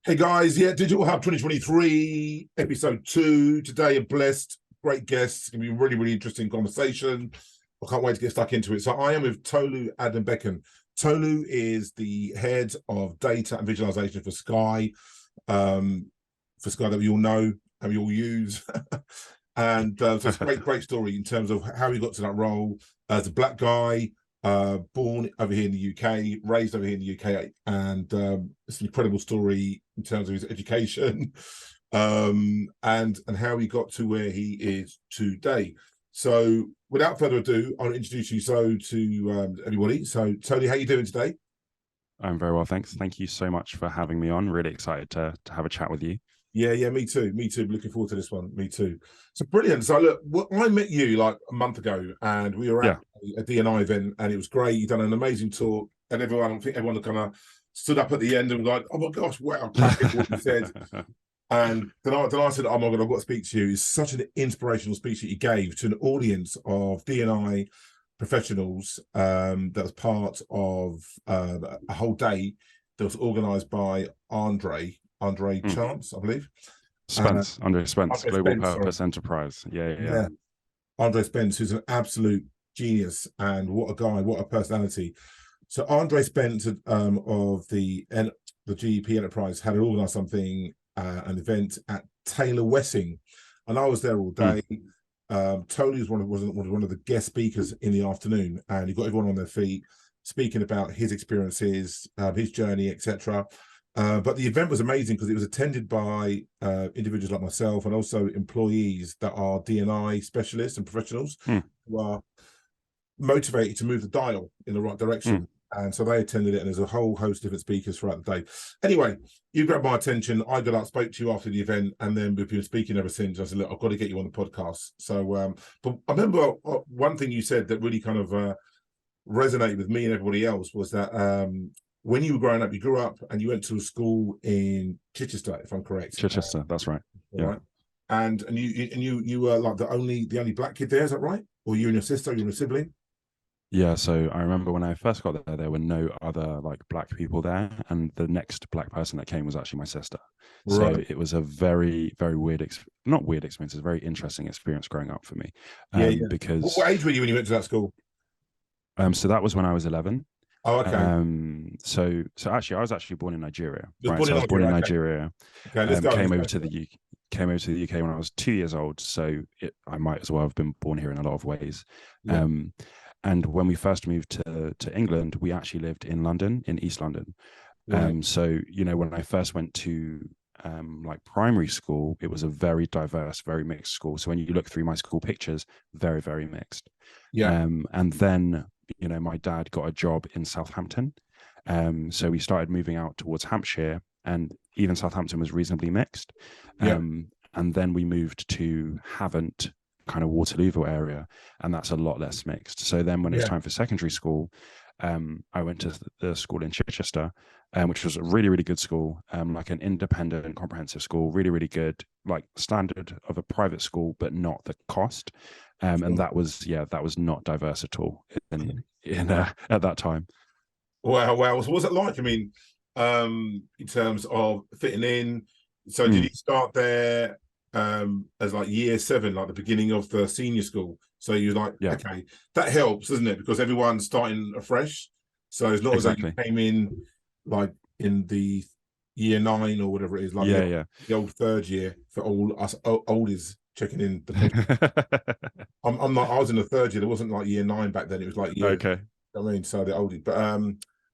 Hey guys, yeah, Digital Hub 2023, episode 2. Today, a blessed, great guest. It's going to be a really, really interesting conversation. I can't wait to get stuck into it. So I am with Tolu Adebekun. Tolu is the head of data and visualization for Sky, that we all know and we all use. And so it's a great, great story in terms of how he got to that role as a black guy, born over here in the UK, raised over here in the UK, and it's an incredible story in terms of his education, and how he got to where he is today. So, without further ado, I'll introduce you to everybody. So, Tony, how you doing today? I'm very well, thanks. Thank you so much for having me on. Really excited to have a chat with you. Yeah, me too. Me too. Looking forward to this one. Me too. So brilliant. So look, I met you like a month ago, and we were at a D&I event, and it was great. You done an amazing talk, and I think everyone kind of stood up at the end and was like, "Oh my gosh, wow!" Clapping what you said. And then I said, "Oh my God, I've got to speak to you." It's such an inspirational speech that you gave to an audience of D&I professionals. That was part of a whole day that was organised by Andre Chance, I believe. Spence, Andre Spence, Andre Global Spence, Purpose Enterprise. Yeah. Andre Spence, who's an absolute genius, and what a guy, what a personality. So Andre Spence of the GEP Enterprise had organised something, an event at Taylor Wessing, and I was there all day. Tony was one of the guest speakers in the afternoon, and he got everyone on their feet, speaking about his experiences, his journey, etc. But the event was amazing because it was attended by individuals like myself and also employees that are D&I specialists and professionals who are motivated to move the dial in the right direction. And so they attended it, and there's a whole host of different speakers throughout the day. Anyway, you grabbed my attention. I got out, spoke to you after the event, and then we've been speaking ever since. I said, look, I've got to get you on the podcast. So, but I remember one thing you said that really kind of resonated with me and everybody else was that when you were growing up, you grew up and you went to a school in Chichester, if I'm correct. Chichester, that's right. Yeah. Right. And you were like the only black kid there, is that right? Or you and your sister, you and a sibling? Yeah, so I remember when I first got there were no other like black people there, and the next black person that came was actually my sister. Right. So it was a very, very weird, not weird experience, it's a very interesting experience growing up for me. Because what age were you when you went to that school? So that was when I was 11. Oh, okay. So actually, I was actually born in Nigeria. Right. So I was born in Nigeria. Okay, let's go. Came over to the UK when I was 2 years old. So I might as well have been born here in a lot of ways. Yeah. And when we first moved to England, we actually lived in London, in East London. Right. So when I first went to like primary school, it was a very diverse, very mixed school. So when you look through my school pictures, very, very mixed. Yeah. And then my dad got a job in Southampton. So we started moving out towards Hampshire, and even Southampton was reasonably mixed. And then we moved to Havant, kind of Waterloo area, and that's a lot less mixed. So then when it's time for secondary school, I went to the school in Chichester, which was a really, really good school, like an independent comprehensive school, really, really good, like standard of a private school, but not the cost. And that was not diverse at all at that time. Wow. So what's it like? I mean, in terms of fitting in, so did you start there as like year 7, like the beginning of the senior school? So you're like, okay, that helps, doesn't it? Because everyone's starting afresh. So it's not as though you came in like in the year 9 or whatever it is, like the old third year for all us oldies checking in. I'm not. I was in the third year. There wasn't like year 9 back then. It was like year. Okay. I mean, so the oldies. But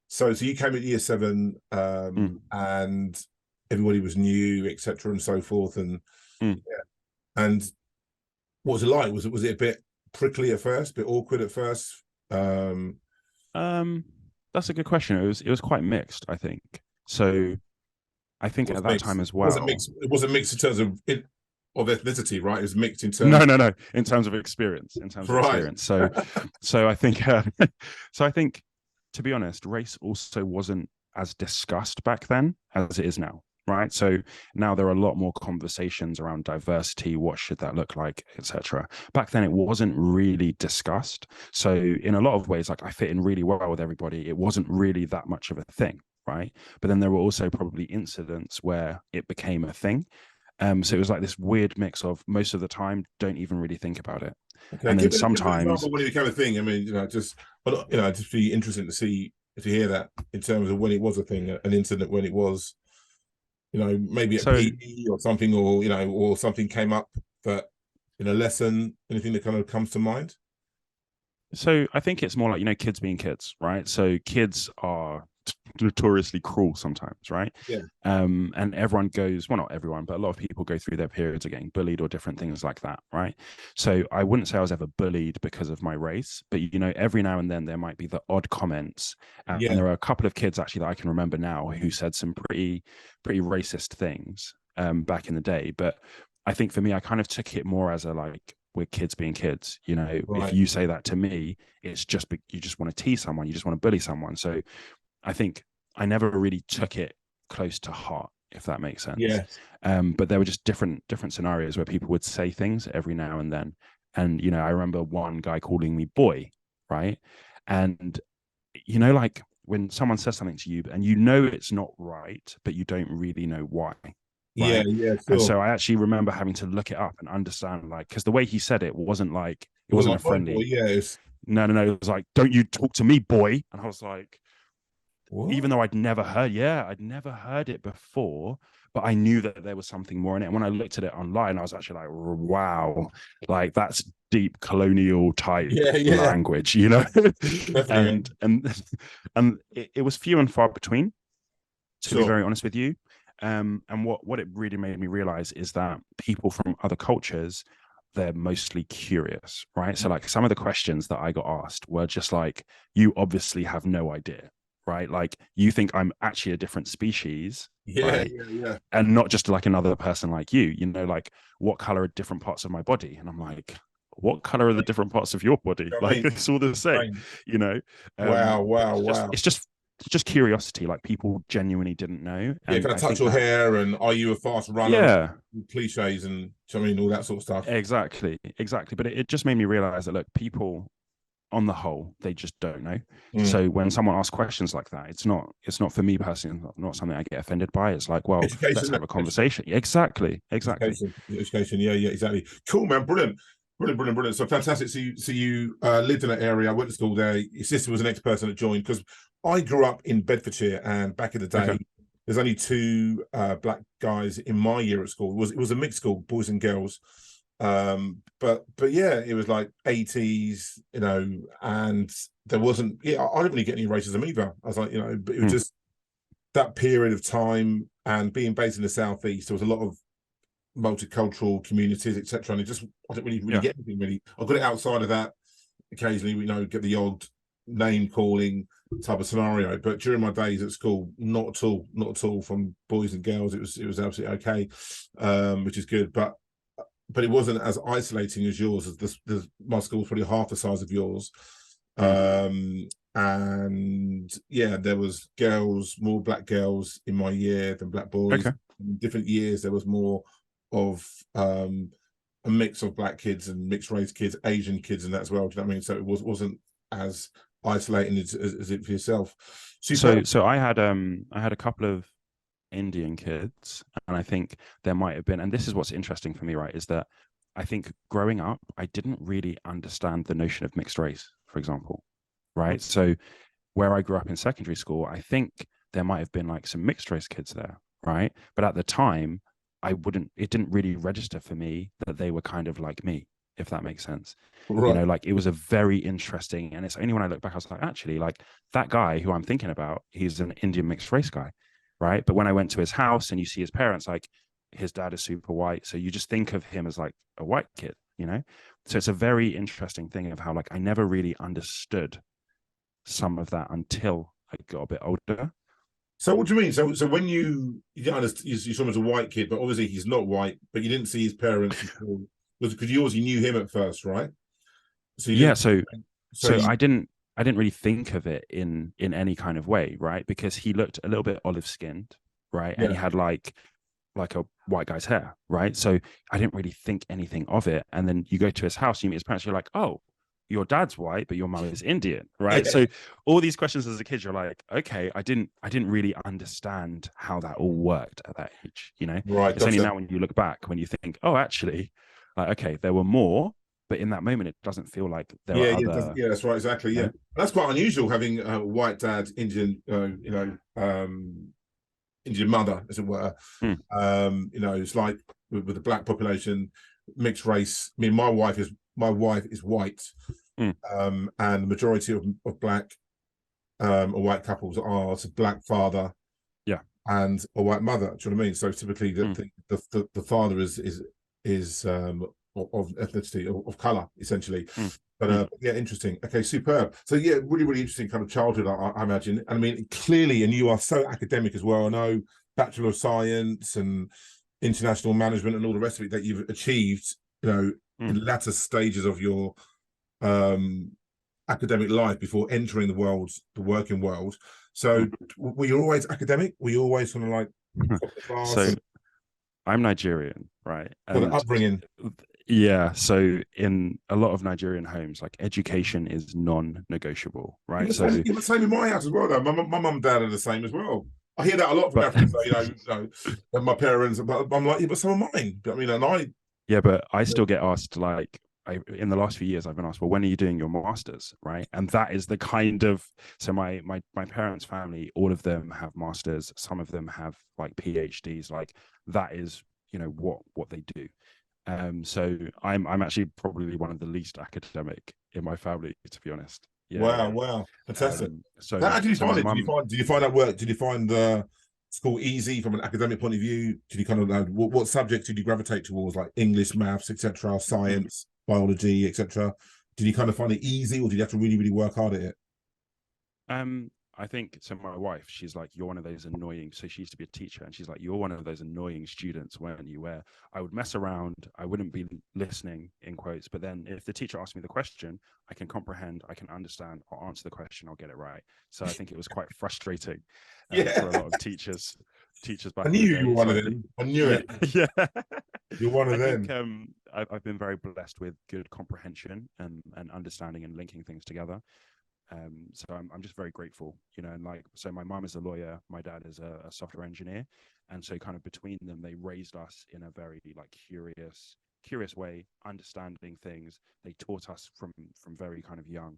so you came in year 7, and everybody was new, etc., and so forth, and and what was it like? Was it a bit prickly at first, a bit awkward at first? That's a good question. It was quite mixed, I think. So I think at that time as well, it wasn't mixed in terms of ethnicity, right? It was mixed in terms no in terms of experience, experience. So I think to be honest, race also wasn't as discussed back then as it is now. Right. So now there are a lot more conversations around diversity. What should that look like, etc. Back then, it wasn't really discussed. So in a lot of ways, like I fit in really well with everybody. It wasn't really that much of a thing. right? But then there were also probably incidents where it became a thing. So it was like this weird mix of most of the time don't even really think about it, Okay, and then give an sometimes. example when it became a thing. I mean, just be interesting to see, to hear that in terms of when it was a thing, an incident when it was, maybe at So PE or something, or or something came up that in a lesson, anything that kind of comes to mind. So I think it's more like, kids being kids, right? So kids are notoriously cruel sometimes, right? Yeah. And everyone goes, well, not everyone, but a lot of people go through their periods of getting bullied or different things like that, right? So I wouldn't say I was ever bullied because of my race, but every now and then there might be the odd comments. And Yeah. there are a couple of kids actually that I can remember now who said some pretty racist things back in the day. But I think for me, I kind of took it more as a like, we're kids being kids. If Right. you say that to me, it's just you just want to tease someone, you just want to bully someone. So I think I never really took it close to heart, if that makes sense. Yes. But there were just different scenarios where people would say things every now and then. And I remember one guy calling me boy, right? And like when someone says something to you and it's not right, but you don't really know why. Yeah. Right. Yeah. And Sure. so I actually remember having to look it up and understand, like, because the way he said it wasn't like, it Well, wasn't a like, oh, boy, friendly, yeah. no, it was like, don't you talk to me, boy. And I was like, even What? though I'd never heard it before, but I knew that there was something more in it. And when I looked at it online, I was actually like, wow, like that's deep colonial type Yeah. Yeah. language, Definitely. and it was few and far between, to be Sure. very honest with you. And what it really made me realize is that people from other cultures, they're mostly curious, right? So like some of the questions that I got asked were just like, you obviously have no idea, right? Like you think I'm actually a different species, Yeah. right? Yeah. Yeah. And not just like another person like you, like what color are different parts of my body? And I'm like, what color are the different parts of your body? I Like mean, it's all the same, right. you know? Wow. But Wow. Wow. it's just curiosity. Like people genuinely didn't know. Yeah. And Can I I touch think your that, hair? And are you a fast runner? yeah, Cliches and all that sort of stuff. exactly. But it just made me realize that, look, people on the whole, they just don't know. Mm. So when someone asks questions like that, it's not for me personally, not something I get offended by. It's like, well, let's Education. have a conversation. Exactly. Education. Yeah. Yeah. Exactly. Cool, man. Brilliant. Brilliant, brilliant, brilliant. So fantastic. So you lived in that area. I went to school there. Your sister was the next person that joined, because I grew up in Bedfordshire, and back in the day, Okay. there's only two black guys in my year at school. It was a mixed school, boys and girls. But yeah, it was like 80s, and there wasn't. Yeah, I didn't really get any racism either. I was like, but it was Hmm. just that period of time, and being based in the southeast, there was a lot of multicultural communities, etc. And I didn't really Yeah. get anything really. I got it outside of that. Occasionally, get the odd name calling type of scenario, but during my days at school, not at all. From boys and girls, it was absolutely okay, which is good. But it wasn't as isolating as yours. As my school was probably half the size of yours. Hmm. And yeah, there was more black girls in my year than black boys. Okay. In different years, there was more of a mix of black kids and mixed race kids, Asian kids, and that as well. Do you know what I mean? So it wasn't as isolating as it for yourself. So I had a couple of Indian kids, and I think there might have been, and this is what's interesting for me, right, is that I think growing up, I didn't really understand the notion of mixed race, for example, right? So where I grew up in secondary school, I think there might have been like some mixed race kids there, right? But at the time, it didn't really register for me that they were kind of like me, if that makes sense. Right. Like it was a very interesting, and it's only when I look back, I was like, actually, like that guy who I'm thinking about, he's an Indian mixed race guy, right? But when I went to his house and you see his parents, like his dad is super white, so you just think of him as like a white kid. So it's a very interesting thing of how like I never really understood some of that until I got a bit older. So what do you mean? So when you didn't understand, you saw him as a white kid, but obviously he's not white, but you didn't see his parents because you obviously knew him at first, right? So you Yeah, didn't. so So so you, I didn't really think of it in any kind of way, right? Because he looked a little bit olive skinned, right? And yeah. he had like a white guy's hair, right? So I didn't really think anything of it. And then you go to his house, you meet his parents, you're like, oh, your dad's white, but your mum is Indian, right? So all these questions as a kid, you're like, okay, I didn't really understand how that all worked at that age, you know? Right, It's only gotcha. now when you look back, when you think, oh, actually, like, okay, there were more, but in that moment, it doesn't feel like there are other, Yeah, that's right, exactly. you Yeah, know? that's quite unusual having a white dad, Indian, Indian mother, as it were. Mm, It's like with the black population, mixed race. I mean, my wife is white, mm, and the majority of black or white couples are it's a black father yeah. and a white mother. Do you know what I mean? So typically, Mm, the father is of ethnicity of color, essentially. mm, But mm. yeah, interesting. Okay, superb. So yeah, really, really interesting kind of childhood, I imagine. And I mean, clearly, and you are so academic as well. I know Bachelor of Science and international management and all the rest of it that you've achieved, in Mm. the latter stages of your um academic life before entering the working world. So Mm. were you always academic? Were you always kind of like top of the class So and I'm Nigerian, right? got an And upbringing? yeah, so in a lot of Nigerian homes, like education is non-negotiable, right? So, You were the same in my house as well, though. My mum and dad are the same as well. I hear that a lot from but Africans, though, that my parents, but I'm like, yeah, but so are mine. I mean, and yeah, but I still get asked like in the last few years I've been asked, well, when are you doing your masters, right? And that is the kind of so my parents' family, all of them have masters, some of them have like PhDs, like that is what they do. So I'm actually probably one of the least academic in my family, to be honest. Yeah, wow, yeah. wow, fantastic. How So did you my find it? mum, Did you find that work? Did you find the school easy from an academic point of view? Did you kind of know what subjects did you gravitate towards, like English, maths, etc., science, biology, etc.? Did you kind of find it easy, or did you have to really, really work hard at it? I think so. My wife, she's like, you're one of those annoying. So she used to be a teacher, and she's like, you're one of those annoying students, weren't you? Where I would mess around, I wouldn't be listening in quotes, but then if the teacher asked me the question, I can comprehend, I can understand, I'll answer the question, I'll get it right. So I think it was quite frustrating for a Yeah, lot of teachers I back in knew the you were day. one So of I think, them. I knew yeah, it. yeah. You're one of I think them. I've been very blessed with good comprehension and understanding and linking things together. So I'm just very grateful, and like, so my mom is a lawyer, my dad is a software engineer. And so kind of between them, they raised us in a very like curious way, understanding things. They taught us from very kind of young,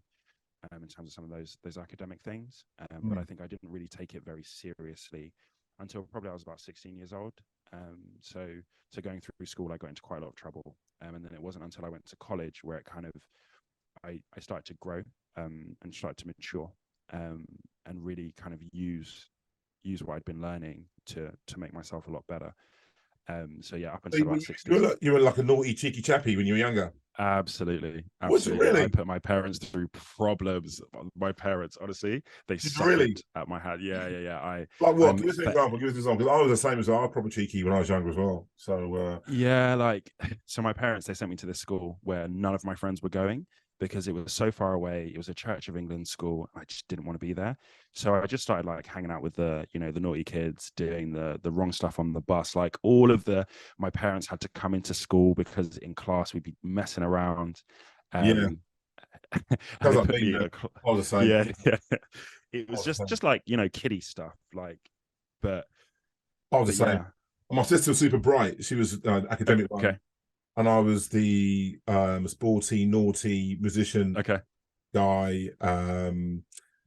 in terms of some of those academic things. But I think I didn't really take it very seriously until probably I was about 16 years old. So going through school, I got into quite a lot of trouble. And then it wasn't until I went to college where it kind of I started to grow, and started to mature, and really kind of use what I'd been learning to make myself a lot better. So yeah, up So until about 16. you were like a naughty, cheeky chappy when you were younger. Absolutely, Was it absolutely. I really? put my parents through problems. My parents, honestly, they Did you really? suffered at my hand. Yeah, yeah, yeah. Like what? I'm Give us an example. Give us an example. Because I was the same as I was proper cheeky when I was younger as well. So yeah, like, so my parents, they sent me to this school where none of my friends were going because it was so far away. It was a Church of England school. I just didn't want to be there. So I just started like hanging out with the naughty kids, doing the wrong stuff on the bus. Like my parents had to come into school because in class we'd be messing around. yeah, Um, and sounds they like put me, me in man. a, I was the same. yeah, yeah. It I was was the same. just like, kiddie stuff. Like, but, I was the same. yeah. My sister was super bright. She was academic one, Okay. and I was the sporty, naughty musician Okay. guy.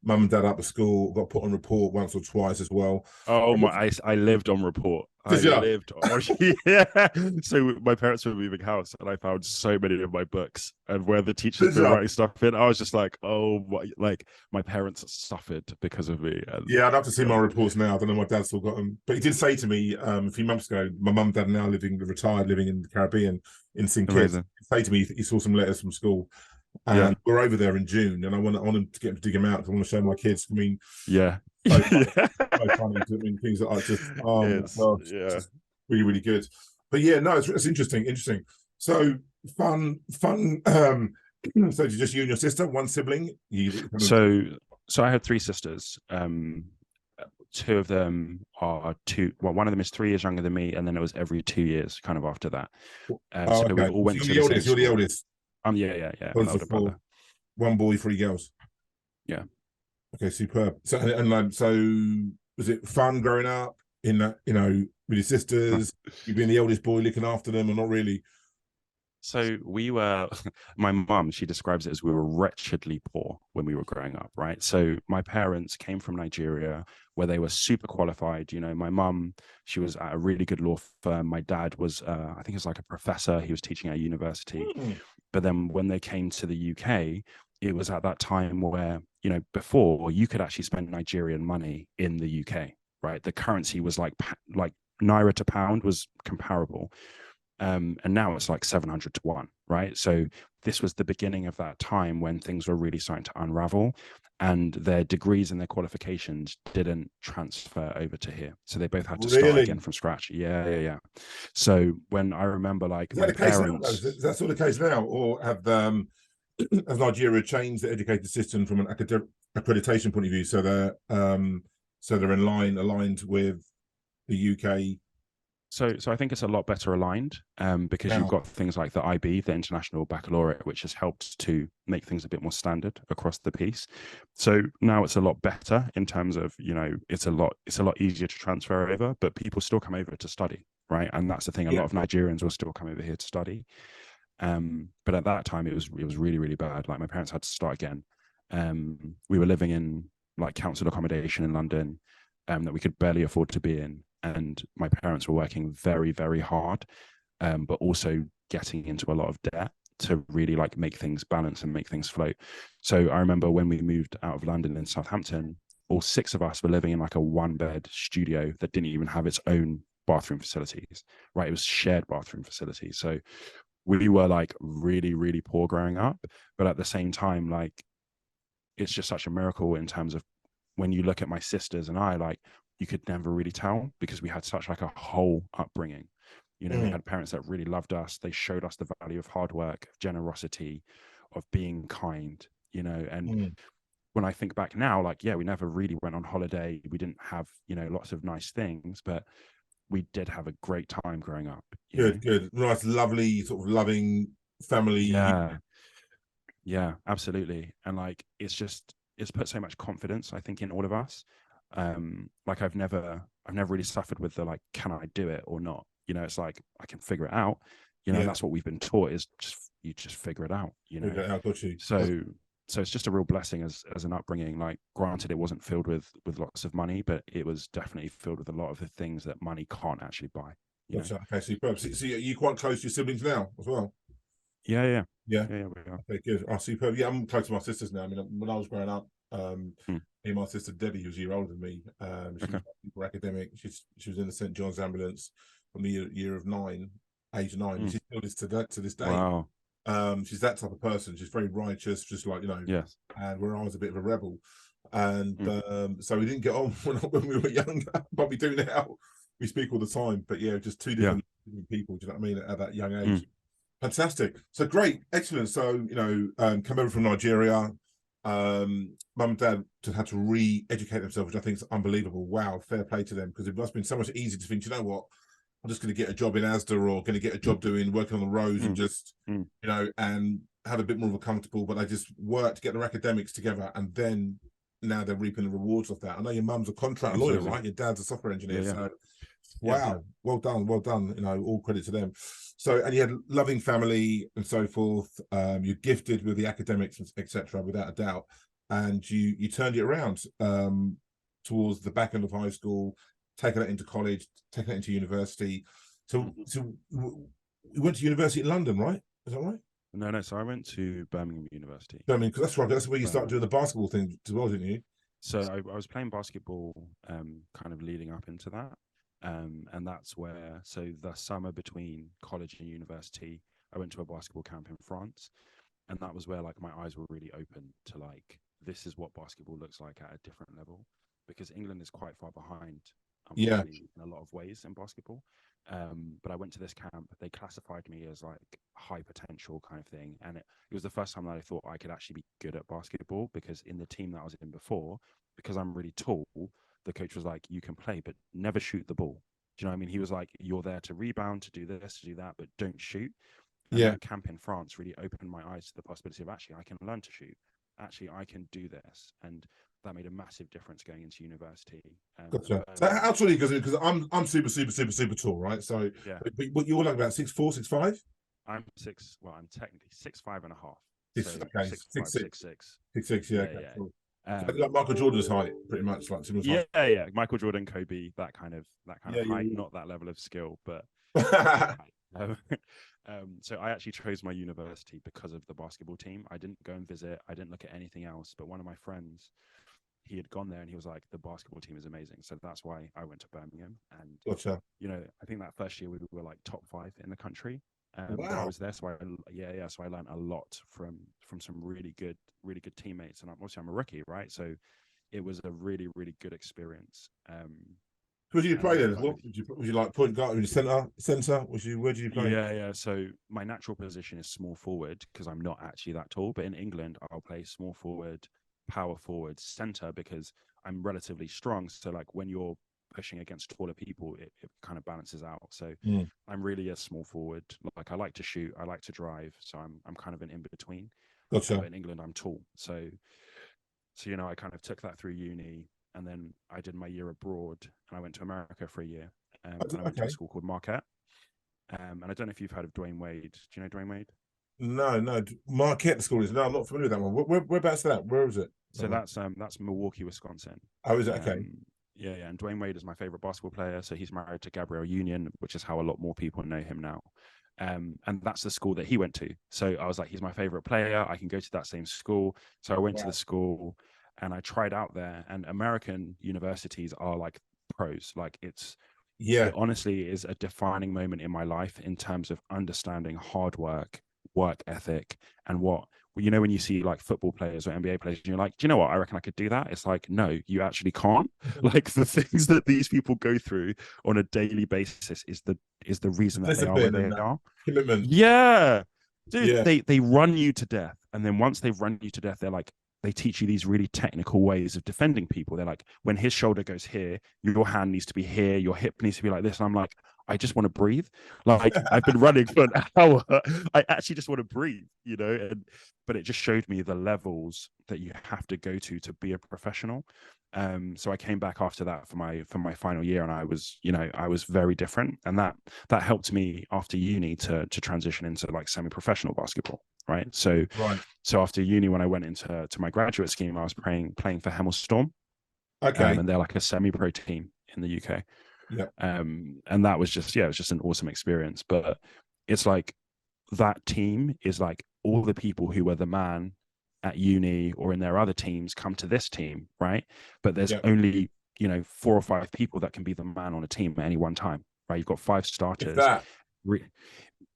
Mum and dad up at school got put on report once or twice as well. Oh my! I lived on report. I Did you? lived on yeah. So my parents were moving house, and I found so many of my books and where the teachers Did been you? writing stuff in. I was just like, oh my! Like my parents suffered because of me. Yeah, I'd have to see my And reports now. I don't know. My dad still got them, but he did say to me a few months ago. My mum and dad are now retired, living in the Caribbean in St Kitts. amazing. He say to me he saw some letters from school, Yeah. and we're over there in June, and I want him to get to dig them out because I want to show my kids. I mean, Yeah. so funny, Yeah. so funny. I mean, things that I just, oh my It's god, yeah. just really, really good. But yeah, no, it's interesting, interesting. So fun. So just you and your sister, one sibling. You kind of, So I had three sisters. Two of them are two. Well, one of them is 3 years younger than me, and then it was every 2 years, kind of after that. oh, So we okay. all So went you're to the the same eldest. You're the school. eldest. Yeah. I'm Those the are older brother. four. one boy, three girls. Yeah. Okay, superb. So and like, so was it fun growing up in that, you know, with your sisters? You being the eldest boy, looking after them, or not really? So we were, my mum, she describes it as we were wretchedly poor when we were growing up, right? So my parents came from Nigeria where they were super qualified. You know, my mum, she was at a really good law firm. My dad was, I think he was like a professor. He was teaching at a university. Hmm. But then when they came to the UK, it was at that time where, you know, before you could actually spend Nigerian money in the UK, right? The currency was like naira to pound was comparable. And now it's like 700 to 1, right? So this was the beginning of that time when things were really starting to unravel, and their degrees and their qualifications didn't transfer over to here. So they both had to start again Really? from scratch. Yeah. So when I remember, like, Is that my the case now, though? parents, Is that still the case now, or have has Nigeria changed the educated system from an accreditation point of view, so they're aligned with the UK so I think it's a lot better aligned, because you've now? got things like the IB, the International Baccalaureate, which has helped to make things a bit more standard across the piece. So now it's a lot better in terms of, you know, it's a lot easier to transfer over, but people still come over to study, right? And that's the thing. A Yeah. lot of Nigerians will still come over here to study. But at that time, it was really, really bad. Like, my parents had to start again. We were living in like council accommodation in London, that we could barely afford to be in, and my parents were working very, very hard, but also getting into a lot of debt to really like make things balance and make things float. So I remember when we moved out of London in Southampton, all six of us were living in like a one-bed studio that didn't even have its own bathroom facilities, right? It was shared bathroom facilities. So we were like really, really poor growing up, but at the same time, like, it's just such a miracle in terms of when you look at my sisters and I, like, you could never really tell because we had such like a whole upbringing. You know, we Mm. had parents that really loved us. They showed us the value of hard work, of generosity, of being kind, you know. And Mm. when I think back now, like, yeah, we never really went on holiday. We didn't have, you know, lots of nice things, but we did have a great time growing up, you know. Good. Nice, lovely, sort of loving family. Yeah. Yeah, absolutely. And like, it's put so much confidence, I think, in all of us. Like, I've never really suffered with the like, can I do it or not? You know, it's like I can figure it out, you know, and Yeah. that's what we've been taught, is just you just figure it out, you know. Okay, I got you. So it's just a real blessing as an upbringing. Like, granted, it wasn't filled with lots of money, but it was definitely filled with a lot of the things that money can't actually buy, you know. Gotcha. Okay, superb. So you're quite close to your siblings now as well? Yeah, yeah. Yeah. Yeah, we are. Okay, good. Oh, superb. Yeah, I'm close to my sisters now. I mean, when I was growing up, Hmm. me and my sister Debbie, who's a year older than me, she Okay. was super academic. She was in the St. John's ambulance from the year of nine, age nine, and Hmm. she still is to this day. Wow. She's that type of person. She's very righteous, just like, you know, Yes. and where I was a bit of a rebel. And Hmm. so we didn't get on when we were younger, but we do now. We speak all the time. But yeah, just two Yeah. different people, do you know what I mean, at that young Hmm. age. Fantastic. So great, excellent. So, you know, come over from Nigeria. Mum and dad just had to re-educate themselves, which I think is unbelievable. Wow, fair play to them, because it must have been so much easier to think, you know what, I'm just going to get a job in Asda, or going to get a job working on the roads, and Mm, just, mm. you know, and have a bit more of a comfortable, but they just work to get their academics together, and then now they're reaping the rewards of that. I know your mum's a contract lawyer, Absolutely. right? Your dad's a software Yeah, engineer. yeah, So yeah. wow, well done, well done. You know, all credit to them. So, and you had loving family and so forth. You're gifted with the academics, etc., without a doubt. And you turned it around towards the back end of high school, taking that into college, taking that into university. So, Mhm. so you went to university in London, right? Is that right? No. So I went to Birmingham University. I mean, because that's right. That's where you started Birmingham. doing the basketball thing as well, didn't you? So I was playing basketball, kind of leading up into that. And that's where, so the summer between college and university, I went to a basketball camp in France. And that was where like my eyes were really open to like, this is what basketball looks like at a different level, because England is quite far behind, Yeah, unfortunately, in a lot of ways in basketball. But I went to this camp. They classified me as like high potential kind of thing, and it was the first time that I thought I could actually be good at basketball, because in the team that I was in before, because I'm really tall, the coach was like, you can play, but never shoot the ball. Do you know what I mean? He was like, you're there to rebound, to do this, to do that, but don't shoot. And yeah, that camp in France really opened my eyes to the possibility of, actually, I can learn to shoot. actually I can do this, and that made a massive difference going into university. Gotcha. So how tall are you? Because I'm super tall, right? So yeah, but you're like about 6'4", 6'5"? I'm six. Well, I'm technically 6'5.5". Six, So okay, 6'5", 6'6", 6'6". 6'6", yeah, Yeah, okay, yeah. cool. So like Michael Jordan's height, pretty much, like similar height. Yeah, yeah. Michael Jordan, Kobe, that kind of Yeah, height. yeah, Not that level of skill, but that kind of yeah. height. So I actually chose my university because of the basketball team. I didn't go and visit. I didn't look at anything else. But one of my friends, he had gone there and he was like, the basketball team is amazing. So that's why I went to Birmingham. And, Gotcha. I think that first year we were like top 5 in the country. That I Wow. was there. So so I learned a lot from some really good teammates. And I'm a rookie, right? So it was a really, really good experience. Who did you And I play look then? back What with, would you like point guard? Were you center? Center? Where did you play? yeah. So my natural position is small forward because I'm not actually that tall. But in England, I'll play small forward, power forward, center because I'm relatively strong. So like when you're pushing against taller people, it kind of balances out. So I'm really a small forward. Like I like to shoot, I like to drive. So I'm kind of an in between. Gotcha. But in England, I'm tall. So I kind of took that through uni, and then I did my year abroad, and I went to America for a year, and I went to a Okay. school called Marquette. And I don't know if you've heard of Dwayne Wade. Do you know Dwayne Wade? No. Marquette School is no, I'm not familiar with that one. Whereabouts that? Where is it? So that's Milwaukee, Wisconsin. Oh, is it? Okay. Yeah. And Dwayne Wade is my favorite basketball player. So he's married to Gabrielle Union, which is how a lot more people know him now. And that's the school that he went to. So I was like, he's my favorite player. I can go to that same school. So I went to the school and I tried out there. And American universities are like pros. Like it honestly is a defining moment in my life in terms of understanding hard work ethic, and when you see like football players or NBA players, and you're like, do you know what? I reckon I could do that. It's like, no, you actually can't. Like the things that these people go through on a daily basis is the reason that they are where Discipline and they that are. commitment. Yeah, dude, Yeah. they run you to death, and then once they've run you to death, they teach you these really technical ways of defending people. They're like, when his shoulder goes here, your hand needs to be here, your hip needs to be like this. And I'm like, I just want to breathe. Like I've been running for an hour. I actually just want to breathe, but it just showed me the levels that you have to go to be a professional. So I came back after that for my final year, and I was very different, and that helped me after uni to transition into like semi-professional basketball, right? So after uni, when I went into my graduate scheme, I was playing for Hemel Storm, and they're like a semi-pro team in the UK. Yeah. And that was it was just an awesome experience. But it's like that team is like all the people who were the man at uni or in their other teams come to this team, right? But there's only 4 or 5 people that can be the man on a team at any one time, right? You've got 5 starters.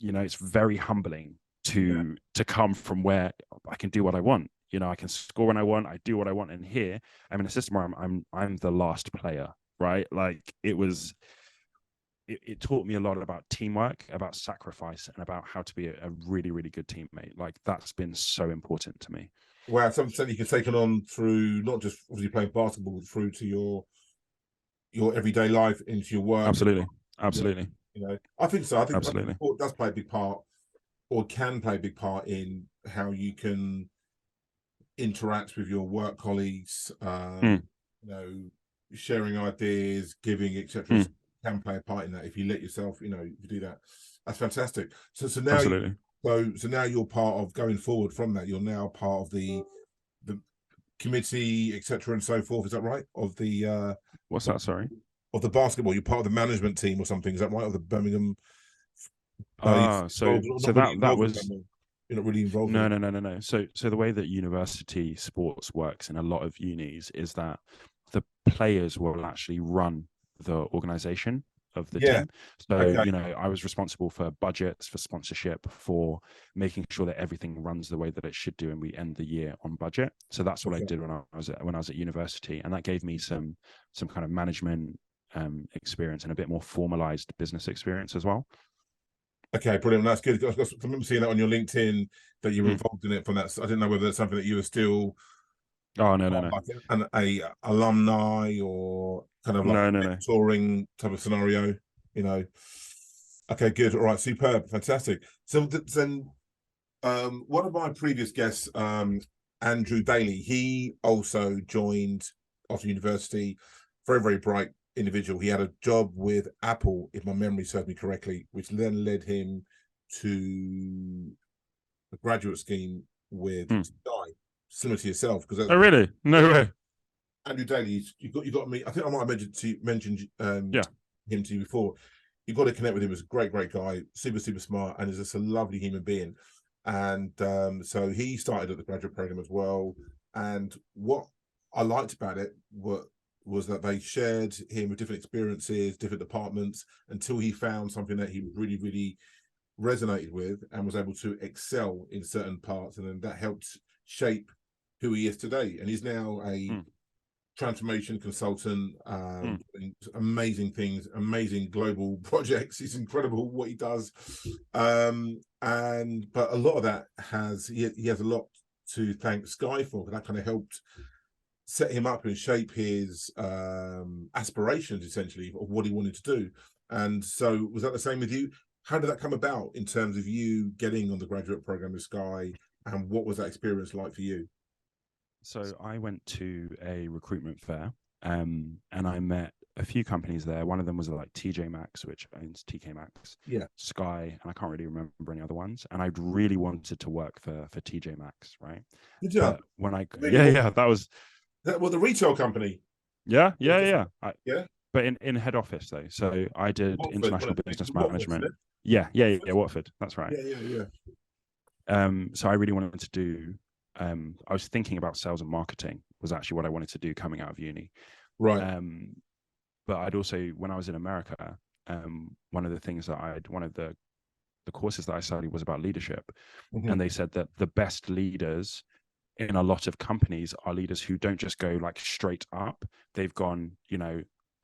It's very humbling to come from where I can do what I want. I can score when I want. I do what I want. And here I'm in a system where I'm the last player, right? Like it taught me a lot about teamwork, about sacrifice, and about how to be a really, really good teammate. Like that's been so important to me. Wow, something you can take it on through not just obviously playing basketball, through to your everyday life, into your work. Absolutely. I think so. I think Absolutely. sport does play a big part, or can play a big part in how you can interact with your work colleagues. Sharing ideas, giving, etc. Can play a part in that if you let yourself. If you do that, that's fantastic. So now Absolutely. so now you're part of going forward from that. You're now part of the committee, etc., and so forth. Is that right? Of the what's that? Sorry. Of the basketball, you're part of the management team or something. Is that right? Of the Birmingham. So that was. You're not really involved. No. So the way that university sports works in a lot of unis is that the players will actually run the organization of the team. So I was responsible for budgets, for sponsorship, for making sure that everything runs the way that it should do, and we end the year on budget. So that's what I did when I was at university, and that gave me some kind of management experience and a bit more formalized business experience as well. Okay, brilliant. That's good. I remember seeing that on your LinkedIn that you were involved in it from that. I didn't know whether that's something that you were still. Oh no. Like a alumni or kind of like mentoring type of scenario. Okay, good. All right, superb, fantastic. So then, one of my previous guests, Andrew Daly. He also joined after university. Very, very bright individual. He had a job with Apple, if my memory serves me correctly, which then led him to a graduate scheme with Sky, similar to yourself. Because Oh, really? No way. Andrew Daly, you got me. I think I might have mentioned Yeah. him to you before. You got to connect with him. He's a great, great guy, super, super smart, and is just a lovely human being. And so he started at the graduate program as well. And what I liked about it was that they shared him with different experiences, different departments, until he found something that he really, really resonated with and was able to excel in certain parts. And then that helped shape who he is today. And he's now a transformation consultant, amazing things, amazing global projects. It's incredible what he does. But a lot of that he has a lot to thank Sky for, because that kind of helped set him up and shape his aspirations, essentially, of what he wanted to do. And so was that the same with you? How did that come about in terms of you getting on the graduate program with Sky, and what was that experience like for you? So I went to a recruitment fair, and I met a few companies there. One of them was like TJ Maxx, which owns TK Maxx, Sky, and I can't really remember any other ones. And I really wanted to work for TJ Maxx, right? Good job. But when I really? that was the retail company. Yeah. Yeah. But in head office though. So I did Watford, international business management. Watford, yeah, Watford. That's right. Yeah. So I really wanted to do. I was thinking about sales and marketing was actually what I wanted to do coming out of uni. Right. But I'd also, when I was in America, one of the courses that I studied was about leadership. And they said that the best leaders in a lot of companies are leaders who don't just go like straight up. They've gone,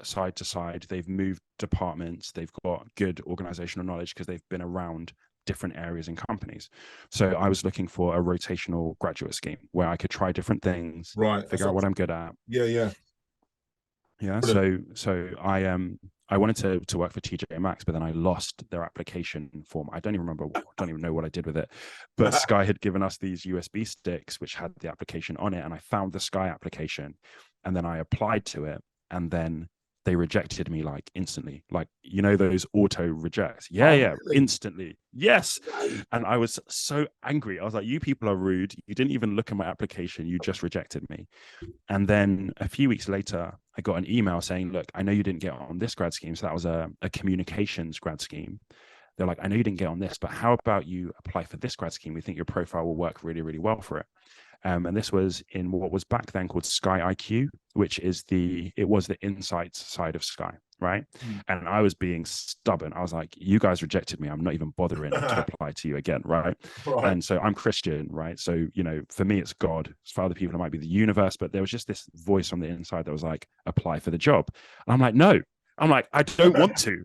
side to side. They've moved departments. They've got good organizational knowledge because they've been around different areas in companies. So I was looking for a rotational graduate scheme where I could try different things, figure out what I'm good at. Yeah. Brilliant. So I wanted to work for TJ Maxx, but then I lost their application form. I don't even know what I did with it. But Sky had given us these USB sticks which had the application on it, and I found the Sky application, and then I applied to it, and then they rejected me like instantly, like those auto rejects. Really? Instantly. Yes. And I was so angry. I was like, you people are rude. You didn't even look at my application. You just rejected me. And then a few weeks later, I got an email saying, look, I know you didn't get on this grad scheme. So that was a communications grad scheme. They're like, I know you didn't get on this, but how about you apply for this grad scheme? We think your profile will work really, really well for it. And this was in what was back then called Sky IQ, which is it was the insights side of Sky, right? And I was being stubborn. I was like, you guys rejected me. I'm not even bothering to apply to you again, right? And so I'm Christian, right? So, for me, it's God. For other people, it might be the universe, but there was just this voice on the inside that was like, apply for the job. And I'm like, no. I'm like, I don't want to.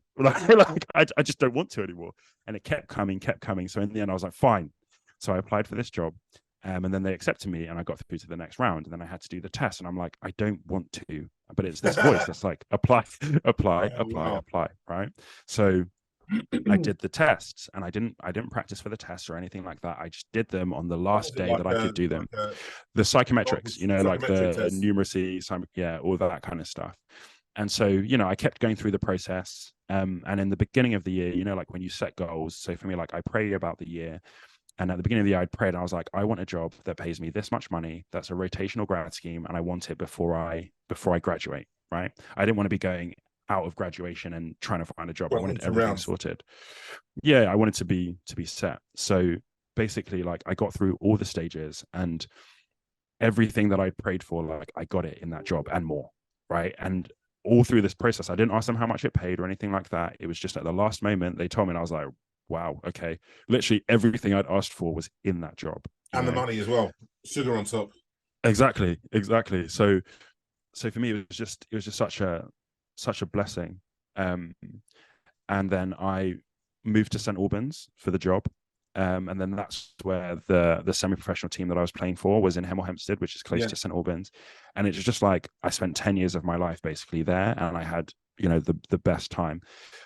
I just don't want to anymore. And it kept coming. So in the end, I was like, fine. So I applied for this job. And then they accepted me, and I got through to the next round. And then I had to do the test, and I'm like, I don't want to, but it's this voice that's like, apply, right? So I did the tests, and I didn't practice for the tests or anything like that. I just did them on the last day that I could do them. The psychometrics, like the test. Numeracy, all that kind of stuff. And so, I kept going through the process. And in the beginning of the year, like when you set goals. So for me, like I pray about the year. And at the beginning of the year, I prayed, and I was like, I want a job that pays me this much money. That's a rotational grad scheme. And I want it before I graduate, right? I didn't want to be going out of graduation and trying to find a job. I wanted everything sorted. Yeah, I wanted to be set. So basically, like I got through all the stages, and everything that I prayed for, like I got it in that job and more, right? And all through this process, I didn't ask them how much it paid or anything like that. It was just at the last moment they told me, and I was like, wow, okay. Literally everything I'd asked for was in that job. And the money as well. Sugar on top. Exactly. So for me, it was just such a blessing. And then I moved to St. Albans for the job. And then that's where the semi-professional team that I was playing for was in Hemel Hempstead, which is close to St. Albans. And it was just like, I spent 10 years of my life basically there, and I had, the best time.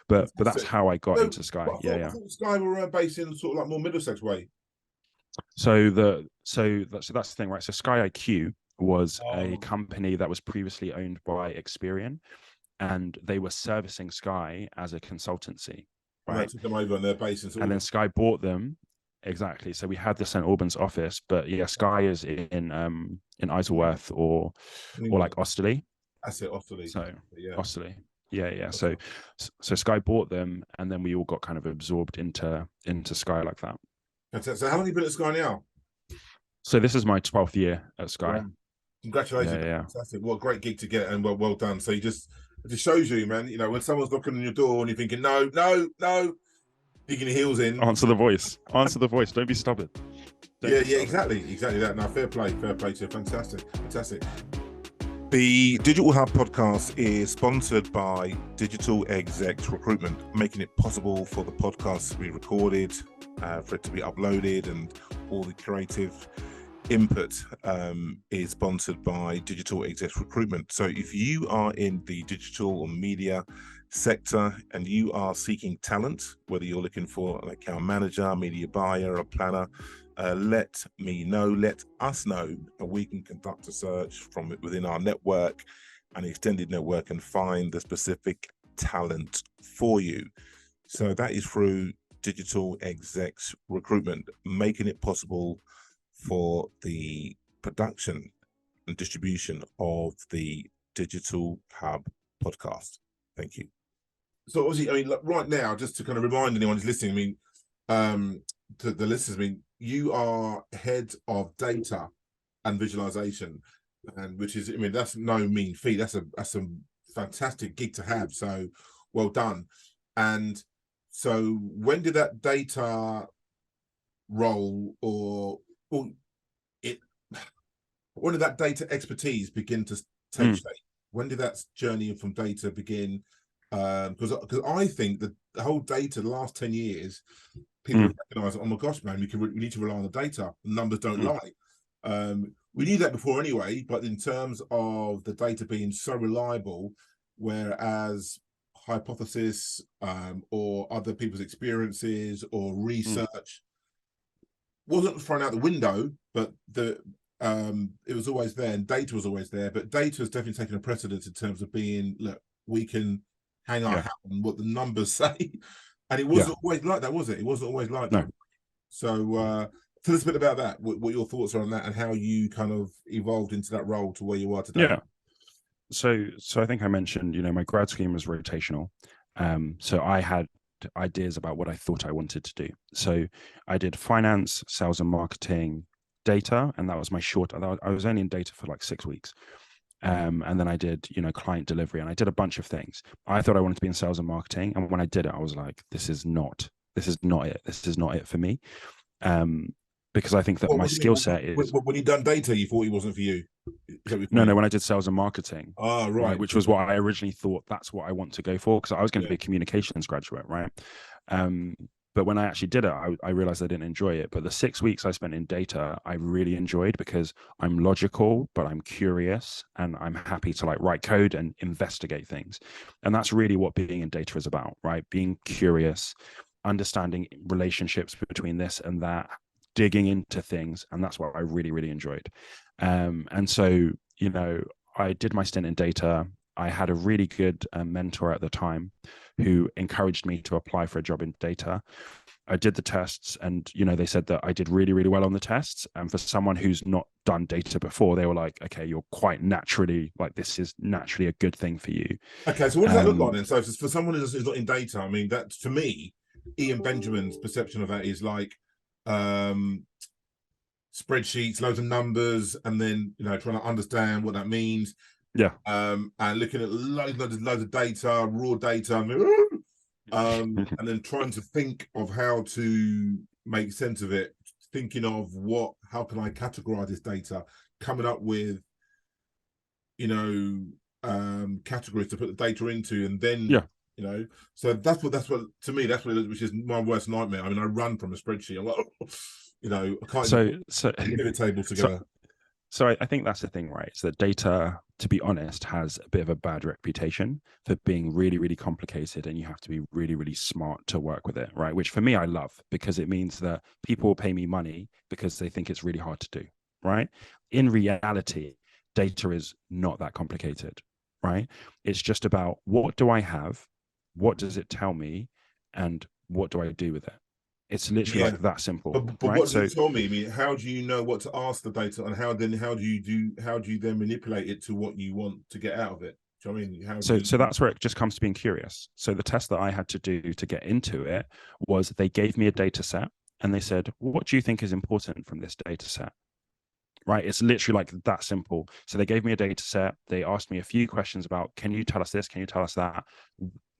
But that's how I got into Sky. I thought Sky were based in sort of like more Middlesex way. So that's the thing, right? So Sky IQ was a Oh, company that was previously owned by Experian, and they were servicing Sky as a consultancy, and they right? took them over on their base in St And then Albans. Sky bought them. Exactly. So we had the St Albans office, but yeah, Sky is in Isleworth or England. like Osterley. That's it, Offaly. So Yeah. Osterley. Yeah, yeah. Gotcha. So Sky bought them, and then we all got kind of absorbed into Sky like that. So how long have you been at Sky now? So this is my 12th year at Sky. Wow. Yeah, Congratulations. yeah. Fantastic. What a great gig to get, and well done. So it just shows you, man, when someone's knocking on your door and you're thinking, no, no, no, digging your heels in. Answer the voice. Answer the voice. Don't be stubborn. Don't Yeah, be stubborn. exactly that. Now, fair play to you. Fantastic. The Digital Hub podcast is sponsored by Digital Execs Recruitment, making it possible for the podcast to be recorded, for it to be uploaded, and all the creative input is sponsored by Digital Execs Recruitment. So if you are in the digital or media sector and you are seeking talent, whether you're looking for an account manager, media buyer, a planner, let us know, and we can conduct a search from within our network and extended network and find the specific talent for you. So that is through Digital Execs Recruitment, making it possible for the production and distribution of the Digital Hub podcast. Thank you. So obviously, right now, just to kind of remind anyone who's listening, to the listeners, you are head of data and visualization, and which is, that's no mean feat. That's a fantastic gig to have. So well done. And so when did that data role when did that data expertise begin to take shape? When did that journey from data begin? Because I think that the whole data, the last 10 years, people recognize, oh my gosh, man, we need to rely on the data. The numbers don't lie. We knew that before anyway, but in terms of the data being so reliable, whereas hypothesis or other people's experiences or research wasn't thrown out the window, but it was always there, and data was always there. But data has definitely taken a precedence in terms of being, look, we can hang our hat on what the numbers say. And it wasn't always like that, was it? It wasn't always like that. So tell us a bit about that, what your thoughts are on that, and how you kind of evolved into that role to where you are today. Yeah. So I think I mentioned, my grad scheme was rotational. So I had ideas about what I thought I wanted to do. So I did finance, sales and marketing, data, and that was my short. I was only in data for like 6 weeks. And then I did, client delivery, and I did a bunch of things. I thought I wanted to be in sales and marketing. And when I did it, I was like, this is not it. This is not it for me. Because I think that my skill set is. When you done data, you thought it wasn't for you? No, when I did sales and marketing, right, which was what I originally thought that's what I want to go for, because I was going to be a communications graduate, right? But when I actually did it, I realized I didn't enjoy it. But the 6 weeks I spent in data, I really enjoyed, because I'm logical, but I'm curious, and I'm happy to write code and investigate things. And that's really what being in data is about, right? Being curious, understanding relationships between this and that, digging into things. And that's what I really, really enjoyed. And so, I did my stint in data. I had a really good mentor at the time who encouraged me to apply for a job in data. I did the tests, and they said that I did really, really well on the tests. And for someone who's not done data before, they were like, okay, you're quite naturally, this is naturally a good thing for you. Okay, so what does that look like then? So for someone who's not in data, that, for me, Ian Benjamin's perception of that is like spreadsheets, loads of numbers, and then trying to understand what that means. And looking at loads of data, raw data, and then trying to think of how to make sense of it, thinking of how can I categorize this data, coming up with categories to put the data into, and then so that's what to me, that's what it is, which is my worst nightmare. I run from a spreadsheet. I'm like, I can't so pivot table together. So I think that's the thing, right? It's that data, to be honest, has a bit of a bad reputation for being really, really complicated, and you have to be really, really smart to work with it, right? Which for me, I love, because it means that people will pay me money because they think it's really hard to do, right? In reality, data is not that complicated, right? It's just about, what do I have? What does it tell me? And what do I do with it? It's literally Yeah. like that simple, But right? what does So it tell me? I mean, how do you know what to ask the data, and how do you then manipulate it to what you want to get out of it? Do you know what I mean? How do So you that's where it just comes to being curious. So the test that I had to do to get into it was, they gave me a data set and they said, what do you think is important from this data set? Right? It's literally like that simple. So they gave me a data set. They asked me a few questions about, can you tell us this? Can you tell us that?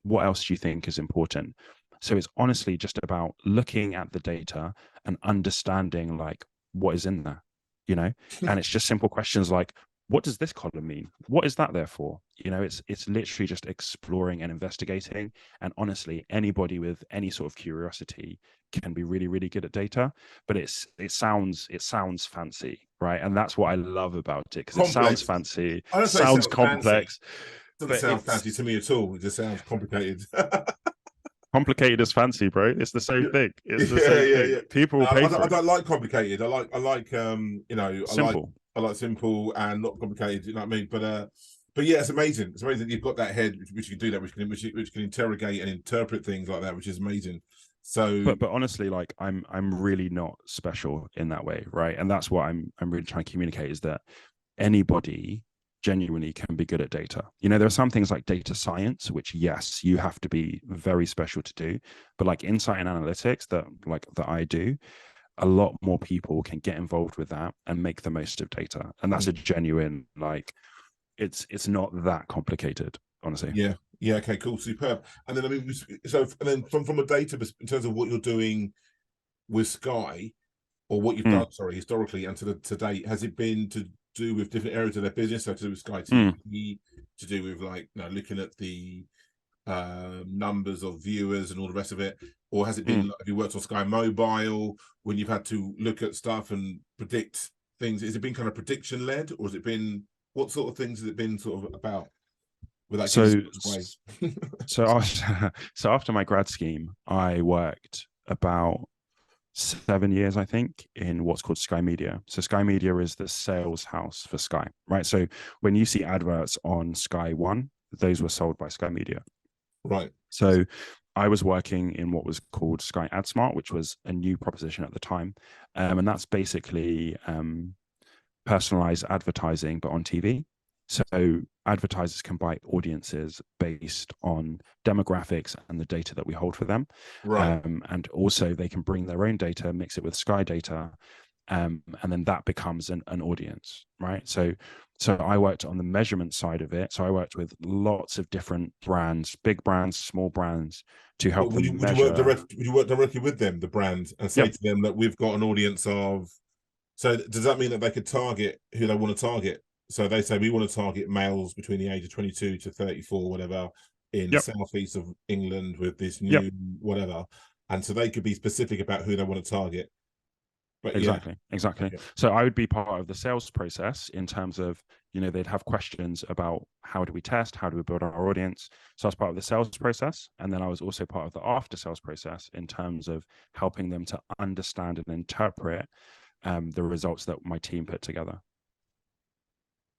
What else do you think is important? So it's honestly just about looking at the data and understanding like what is in there, you know? And it's just simple questions like, what does this column mean? What is that there for? You know, it's literally just exploring and investigating. And honestly, anybody with any sort of curiosity can be really, really good at data. But it sounds fancy, right? And that's what I love about it, because it sounds complex? fancy, I don't say it sounds sounds fancy. complex, It doesn't but sound it's fancy to me at all. It just sounds complicated. complicated as fancy, bro. It's the same Yeah, thing. It's the yeah, same yeah, thing. yeah. People will No, pay I for it. don't like complicated. You know, Simple. I like simple and not complicated. You know what I mean? But yeah, it's amazing. It's amazing that you've got that head which can do that, which can interrogate and interpret things like that, which is amazing. So But honestly, like I'm really not special in that way, right? And that's what I'm really trying to communicate, is that anybody genuinely can be good at data. You know, there are some things like data science, which yes, you have to be very special to do, but like insight and analytics that I do, a lot more people can get involved with that and make the most of data. And that's a genuine, like, it's not that complicated, honestly. yeah, yeah, okay, cool, superb. And then I mean, so and then from a data in terms of what you're doing with Sky, or what you've Mm, done, sorry, historically and to date, has it been to do with different areas of their business? So to do with Sky mm, TV, to do with like, you know, looking at the numbers of viewers and all the rest of it, or has it been mm. like, have you worked on Sky Mobile when you've had to look at stuff and predict things? Has it been kind of prediction led, or has it been, what sort of things has it been sort of about, without giving So, so much away? so after so after my grad scheme, I worked about 7 years, I think, in what's called Sky Media. So Sky Media is the sales house for Sky, right? So when you see adverts on Sky One, those were sold by Sky Media. Right. So I was working in what was called Sky AdSmart, which was a new proposition at the time. And that's basically personalized advertising, but on TV. So advertisers can buy audiences based on demographics and the data that we hold for them. Right. And also they can bring their own data, mix it with Sky data, and then that becomes an audience, right? So I worked on the measurement side of it. So I worked with lots of different brands, big brands, small brands, to help them Would you work measure. directly with them, the brand, and say Yep. to them that we've got an audience of, so does that mean that they could target who they want to target? So they say, we want to target males between the age of 22 to 34, whatever, in the Yep. southeast of England with this Yep. new whatever. And so they could be specific about who they want to target. But yeah, Exactly. okay. So I would be part of the sales process in terms of, they'd have questions about how do we test, how do we build our audience. So I was part of the sales process. And then I was also part of the after sales process in terms of helping them to understand and interpret the results that my team put together.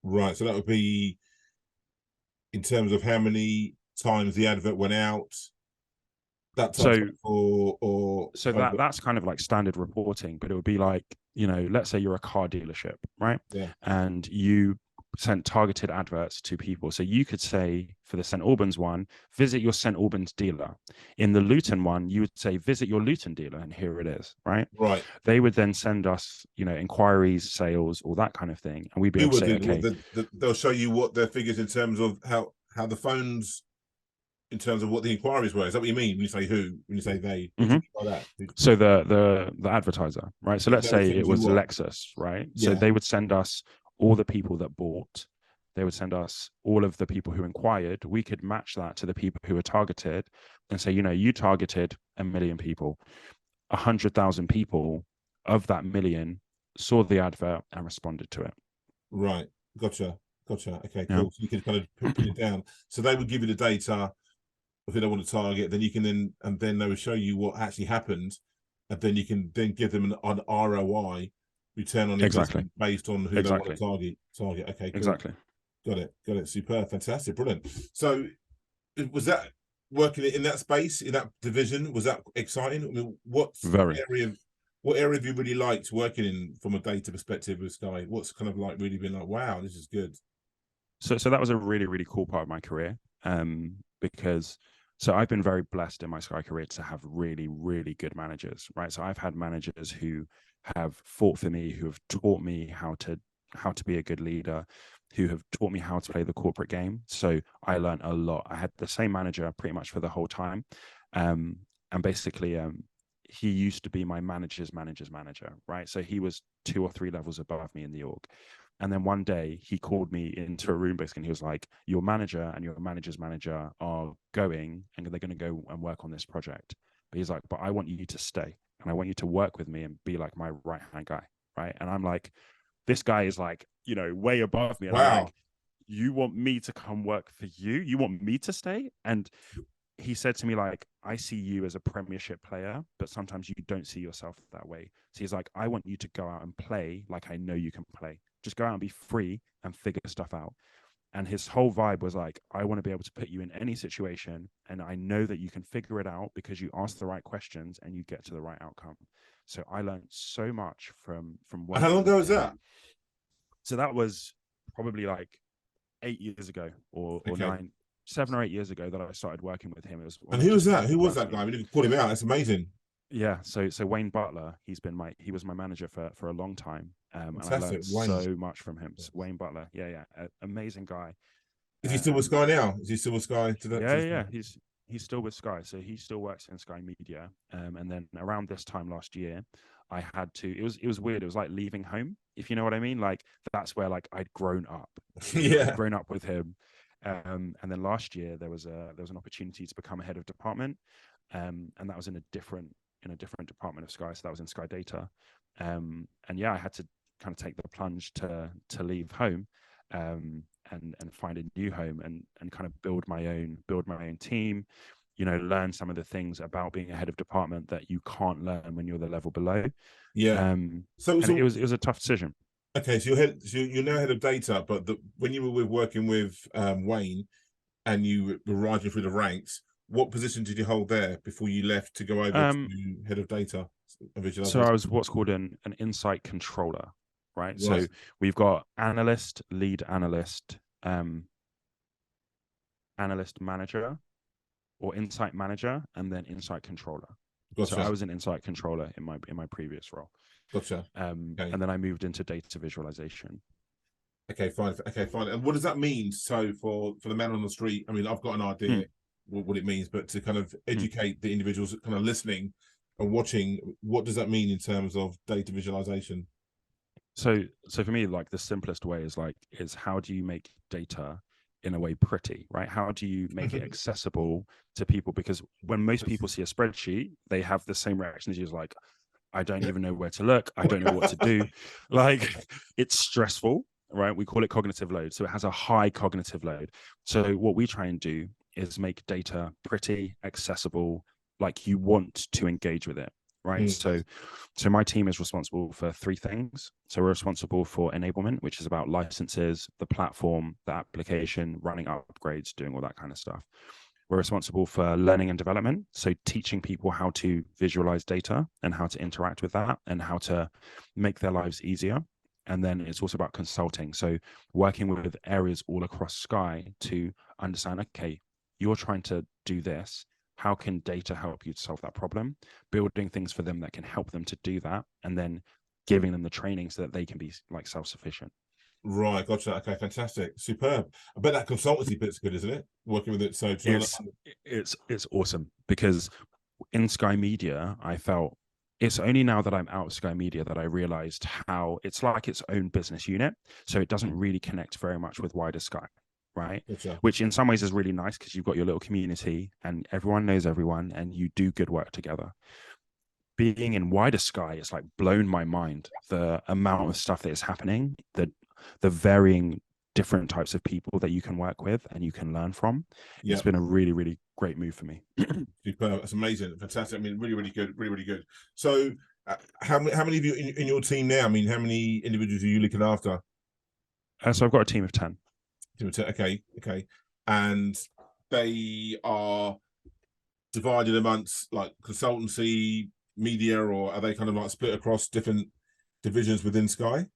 Right. So that would be in terms of how many times the advert went out, that type of So stuff, or so over. that's kind of like standard reporting, but it would be like, let's say you're a car dealership, right? Yeah. And you sent targeted adverts to people. So you could say, for the St. Albans one, visit your St. Albans dealer. In the Luton one, you would say, visit your Luton dealer, and here it is, right? Right. They would then send us, inquiries, sales, all that kind of thing. And we'd be Who able to would say, do okay, they'll show you what their figures in terms of how the phones, in terms of what the inquiries were. Is that what you mean when you say who? When you say they? What do you mean by that? so the advertiser, right? So let's They would say send it you was what? Lexus, right? So Yeah. they would send us all the people that bought. They would send us all of the people who inquired. We could match that to the people who were targeted and say, you targeted 1 million people. 100,000 people of that million saw the advert and responded to it, Right. Gotcha. Okay, Yeah, cool. So you can kind of pin it down. So they would give you the data if they don't want to target, then you can then they will show you what actually happened, and then you can then give them an ROI, return on exactly, investment, based on who they want to exactly, target. Okay, cool. exactly. Got it. Superb, fantastic, brilliant. So was that working in that space, in that division, was that exciting? I mean, Very. what area have you really liked working in from a data perspective with Sky? What's kind of like really been like, wow, this is good. So that was a really, really cool part of my career. Because so I've been very blessed in my Sky career to have really, really good managers, right? So I've had managers who have fought for me, who have taught me how to be a good leader, who have taught me how to play the corporate game. So I learned a lot. I had the same manager pretty much for the whole time. And basically he used to be my manager's manager, right? So he was 2 or 3 levels above me in the org. And then one day he called me into a room basically, and he was like, your manager and your manager's manager are going and they're going to go and work on this project. But he's like, but I want you to stay and I want you to work with me and be like my right-hand guy. Right. And I'm like, this guy is like, way above me. And I'm Wow. like, you want me to come work for you? You want me to stay? And he said to me, like, I see you as a premiership player, but sometimes you don't see yourself that way. So he's like, I want you to go out and play like I know you can play. Just go out and be free and figure stuff out. And his whole vibe was like, I want to be able to put you in any situation, and I know that you can figure it out because you ask the right questions and you get to the right outcome. So I learned so much from And how long working ago with was him. that? So that was probably like 8 years ago, or Okay. 7 or 8 years ago that I started working with him. It was And one, who was just one that? of Who the was first that guy? people. We didn't call him out. That's amazing. Yeah, so Wayne Butler, he was my manager for a long time, and I Fantastic. learned Wayne. so much from him. So Wayne Butler, yeah, amazing guy. Is he still with Um, Sky now? Is he still with Sky to this yeah, day? he's still with Sky, so he still works in Sky Media. And then around this time last year, I had to. It was weird. It was like leaving home, if you know what I mean. Like that's where like I'd grown up. I'd Yeah. grown up with him. And then last year there was an opportunity to become a head of department, and that was in a different department of Sky. So that was in Sky Data. And yeah, I had to kind of take the plunge to leave home, and find a new home, and kind of build my own team. Learn some of the things about being a head of department that you can't learn when you're the level below. Yeah. So And it so was a tough decision. okay, so you're now head of data, but when you were working with Wayne and you were rising through the ranks, what position did you hold there before you left to go over Um, to head of data and so I visualization? was what's called an insight controller, right? Right. So we've got analyst, lead analyst, analyst manager, or insight manager, and then insight controller. So I Gotcha. was an insight controller in my previous role. Gotcha. Okay. And then I moved into data visualization. Okay, fine. Okay, fine. And what does that mean? So for the man on the street, I mean, I've got an idea Mm, what it means, but to kind of mm. educate the individuals kind of listening and watching, what does that mean in terms of data visualization? So for me, like the simplest way is how do you make data in a way pretty, right? How do you make it accessible to people? Because when most people see a spreadsheet, they have the same reaction as you, like, I don't even know where to look. I don't know what to do. Like, it's stressful, right? We call it cognitive load. So it has a high cognitive load. So what we try and do is make data pretty, accessible, like you want to engage with it, right? Mm, So my team is responsible for 3 things. So we're responsible for enablement, which is about licenses, the platform, the application, running upgrades, doing all that kind of stuff. We're responsible for learning and development, so teaching people how to visualize data and how to interact with that and how to make their lives easier. And then it's also about consulting, so working with areas all across Sky to understand, okay, you're trying to do this. How can data help you to solve that problem? Building things for them that can help them to do that, and then giving them the training so that they can be like self-sufficient. right, gotcha. Okay, fantastic. Superb. I bet that consultancy bit's good, isn't it? Working with it. So trying to, It's awesome because in Sky Media, I felt it's only now that I'm out of Sky Media that I realized how it's like its own business unit. So it doesn't really connect very much with wider Sky, right? gotcha. Which in some ways is really nice because you've got your little community and everyone knows everyone and you do good work together. Being in wider Sky, it's like blown my mind the amount of stuff that is happening, the the varying different types of people that you can work with and you can learn from. Yeah. It's been a really, really great move for me. Superb. That's amazing. Fantastic. I mean, really, really good. Really, really good. So how many of you in your team now? I mean, how many individuals are you looking after? So I've got a team of 10. Okay. And they are divided amongst like consultancy, media, or are they kind of like split across different divisions within Sky?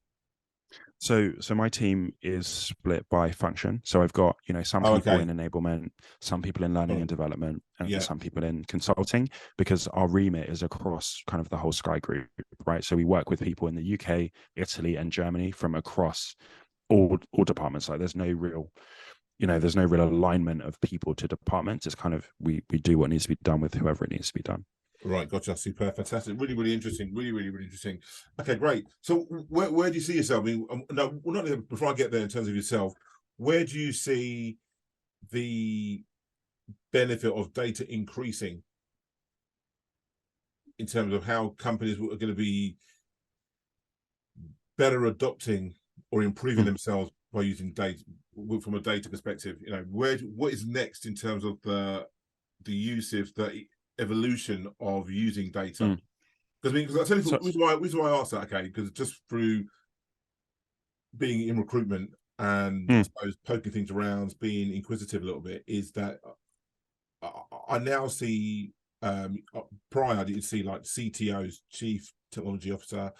So my team is split by function. So I've got, some people in enablement, some people in learning and development, and some people in consulting, because our remit is across kind of the whole Sky group, right? So we work with people in the UK, Italy, and Germany from across all departments. Like there's no real alignment of people to departments. It's kind of we do what needs to be done with whoever it needs to be done. Right, gotcha. Super, fantastic. Really, really interesting. Really, really, really interesting. Okay, great. So, where do you see yourself? I mean, no, well, not before I get there. In terms of yourself, where do you see the benefit of data increasing in terms of how companies are going to be better adopting or improving themselves by using data from a data perspective? What is next in terms of the usage, the evolution of using data? Because I tell you, the reason why I asked that, okay, because just through being in recruitment and I suppose poking things around, being inquisitive a little bit, is that I now see prior I didn't see like CTOs, Chief Technology Officer,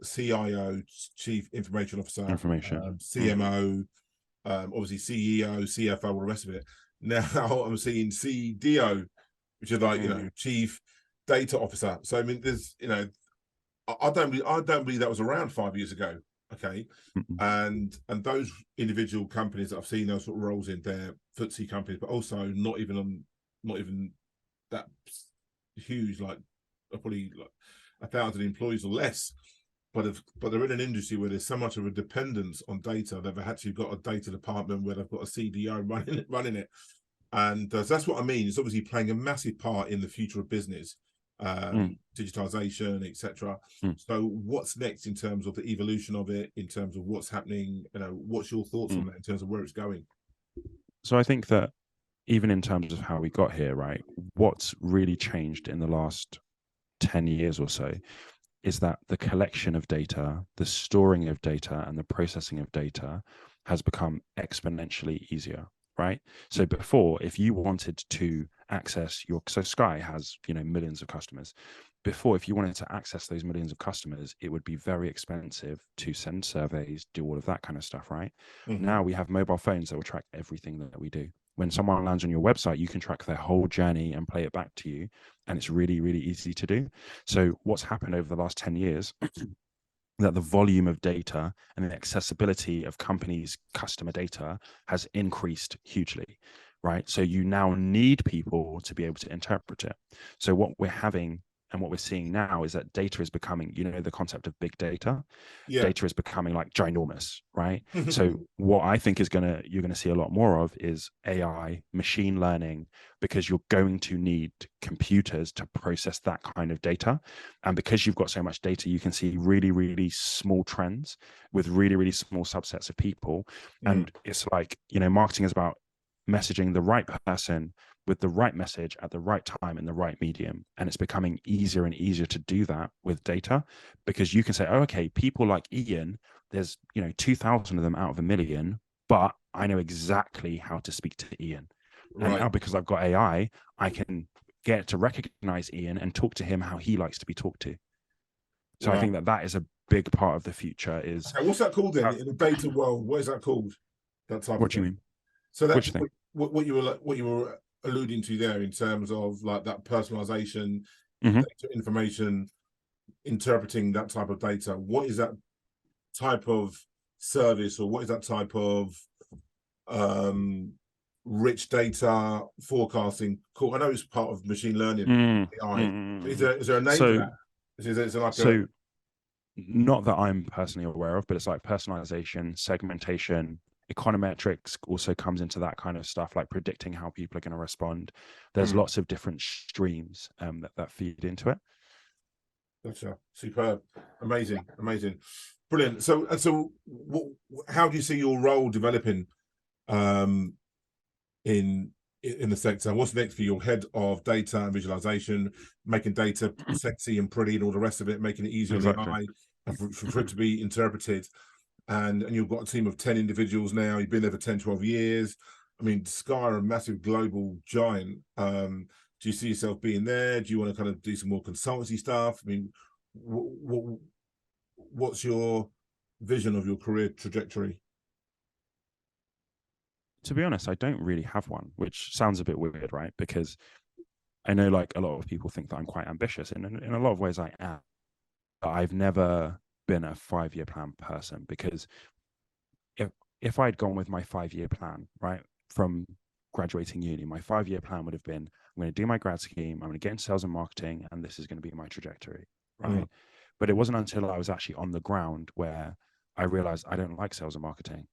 CIO, Chief Information Officer, CMO, obviously CEO, CFO, all the rest of it. Now I'm seeing CDO, which is like Chief Data Officer. So I mean, there's I don't believe that was around 5 years ago. Okay, and those individual companies that I've seen those sort of roles in, they're FTSE companies, but also not even that huge, like probably like 1,000 employees or less. But they're in an industry where there's so much of a dependence on data. They've actually got a data department where they've got a CDO running it. And so that's what I mean. It's obviously playing a massive part in the future of business, digitization, etc. So what's next in terms of the evolution of it, in terms of what's happening? What's your thoughts on that in terms of where it's going? So I think that even in terms of how we got here, right, what's really changed in the last 10 years or so is that the collection of data, the storing of data, and the processing of data has become exponentially easier, right? So before, if you wanted to access so Sky has, millions of customers. Before, if you wanted to access those millions of customers, it would be very expensive to send surveys, do all of that kind of stuff, right? Now we have mobile phones that will track everything that we do. When someone lands on your website, you can track their whole journey and play it back to you. And it's really, really easy to do. So what's happened over the last 10 years, that the volume of data and the accessibility of companies' customer data has increased hugely, right? So you now need people to be able to interpret it. So what we're having and what we're seeing now is that data is becoming, the concept of big data. Data is becoming like ginormous, right? So what I think you're going to see a lot more of is AI, machine learning, because you're going to need computers to process that kind of data. And because you've got so much data, you can see really, really small trends with really, really small subsets of people. And it's like, marketing is about messaging the right person with the right message at the right time in the right medium. And it's becoming easier and easier to do that with data, because you can say, oh, okay, people like Ian, there's 2,000 of them out of a million, but I know exactly how to speak to Ian. And now because I've got AI, I can get to recognize Ian and talk to him how he likes to be talked to. So I think that is a big part of the future. Is what's that called then in the data world? What is that called? That type. What do you mean? So that's what you were alluding to there in terms of like that personalization, data information, interpreting that type of data. What is that type of service, or what is that type of rich data forecasting called? I know it's part of machine learning, AI. Is there a name for that? Is it like not that I'm personally aware of, but it's like personalization, segmentation, econometrics also comes into that kind of stuff, like predicting how people are going to respond. There's lots of different streams that feed into it. Gotcha. Superb. Amazing. Brilliant. So how do you see your role developing um, in the sector? What's next for your head of data and visualization, making data sexy and pretty and all the rest of it, making it easier on the Exactly. eye and for it to be interpreted? And you've got a team of 10 individuals now. You've been there for 10, 12 years. I mean, Sky are a massive global giant. Do you see yourself being there? Do you want to kind of do some more consultancy stuff? I mean, what's your vision of your career trajectory? To be honest, I don't really have one, which sounds a bit weird, right? Because I know like a lot of people think that I'm quite ambitious, and in a lot of ways I am. But I've never been a 5-year plan person, because if I'd gone with my 5-year plan, right, from graduating uni, my 5-year plan would have been, I'm going to do my grad scheme, I'm going to get into sales and marketing, and this is going to be my trajectory, right? But it wasn't until I was actually on the ground where I realized I don't like sales and marketing.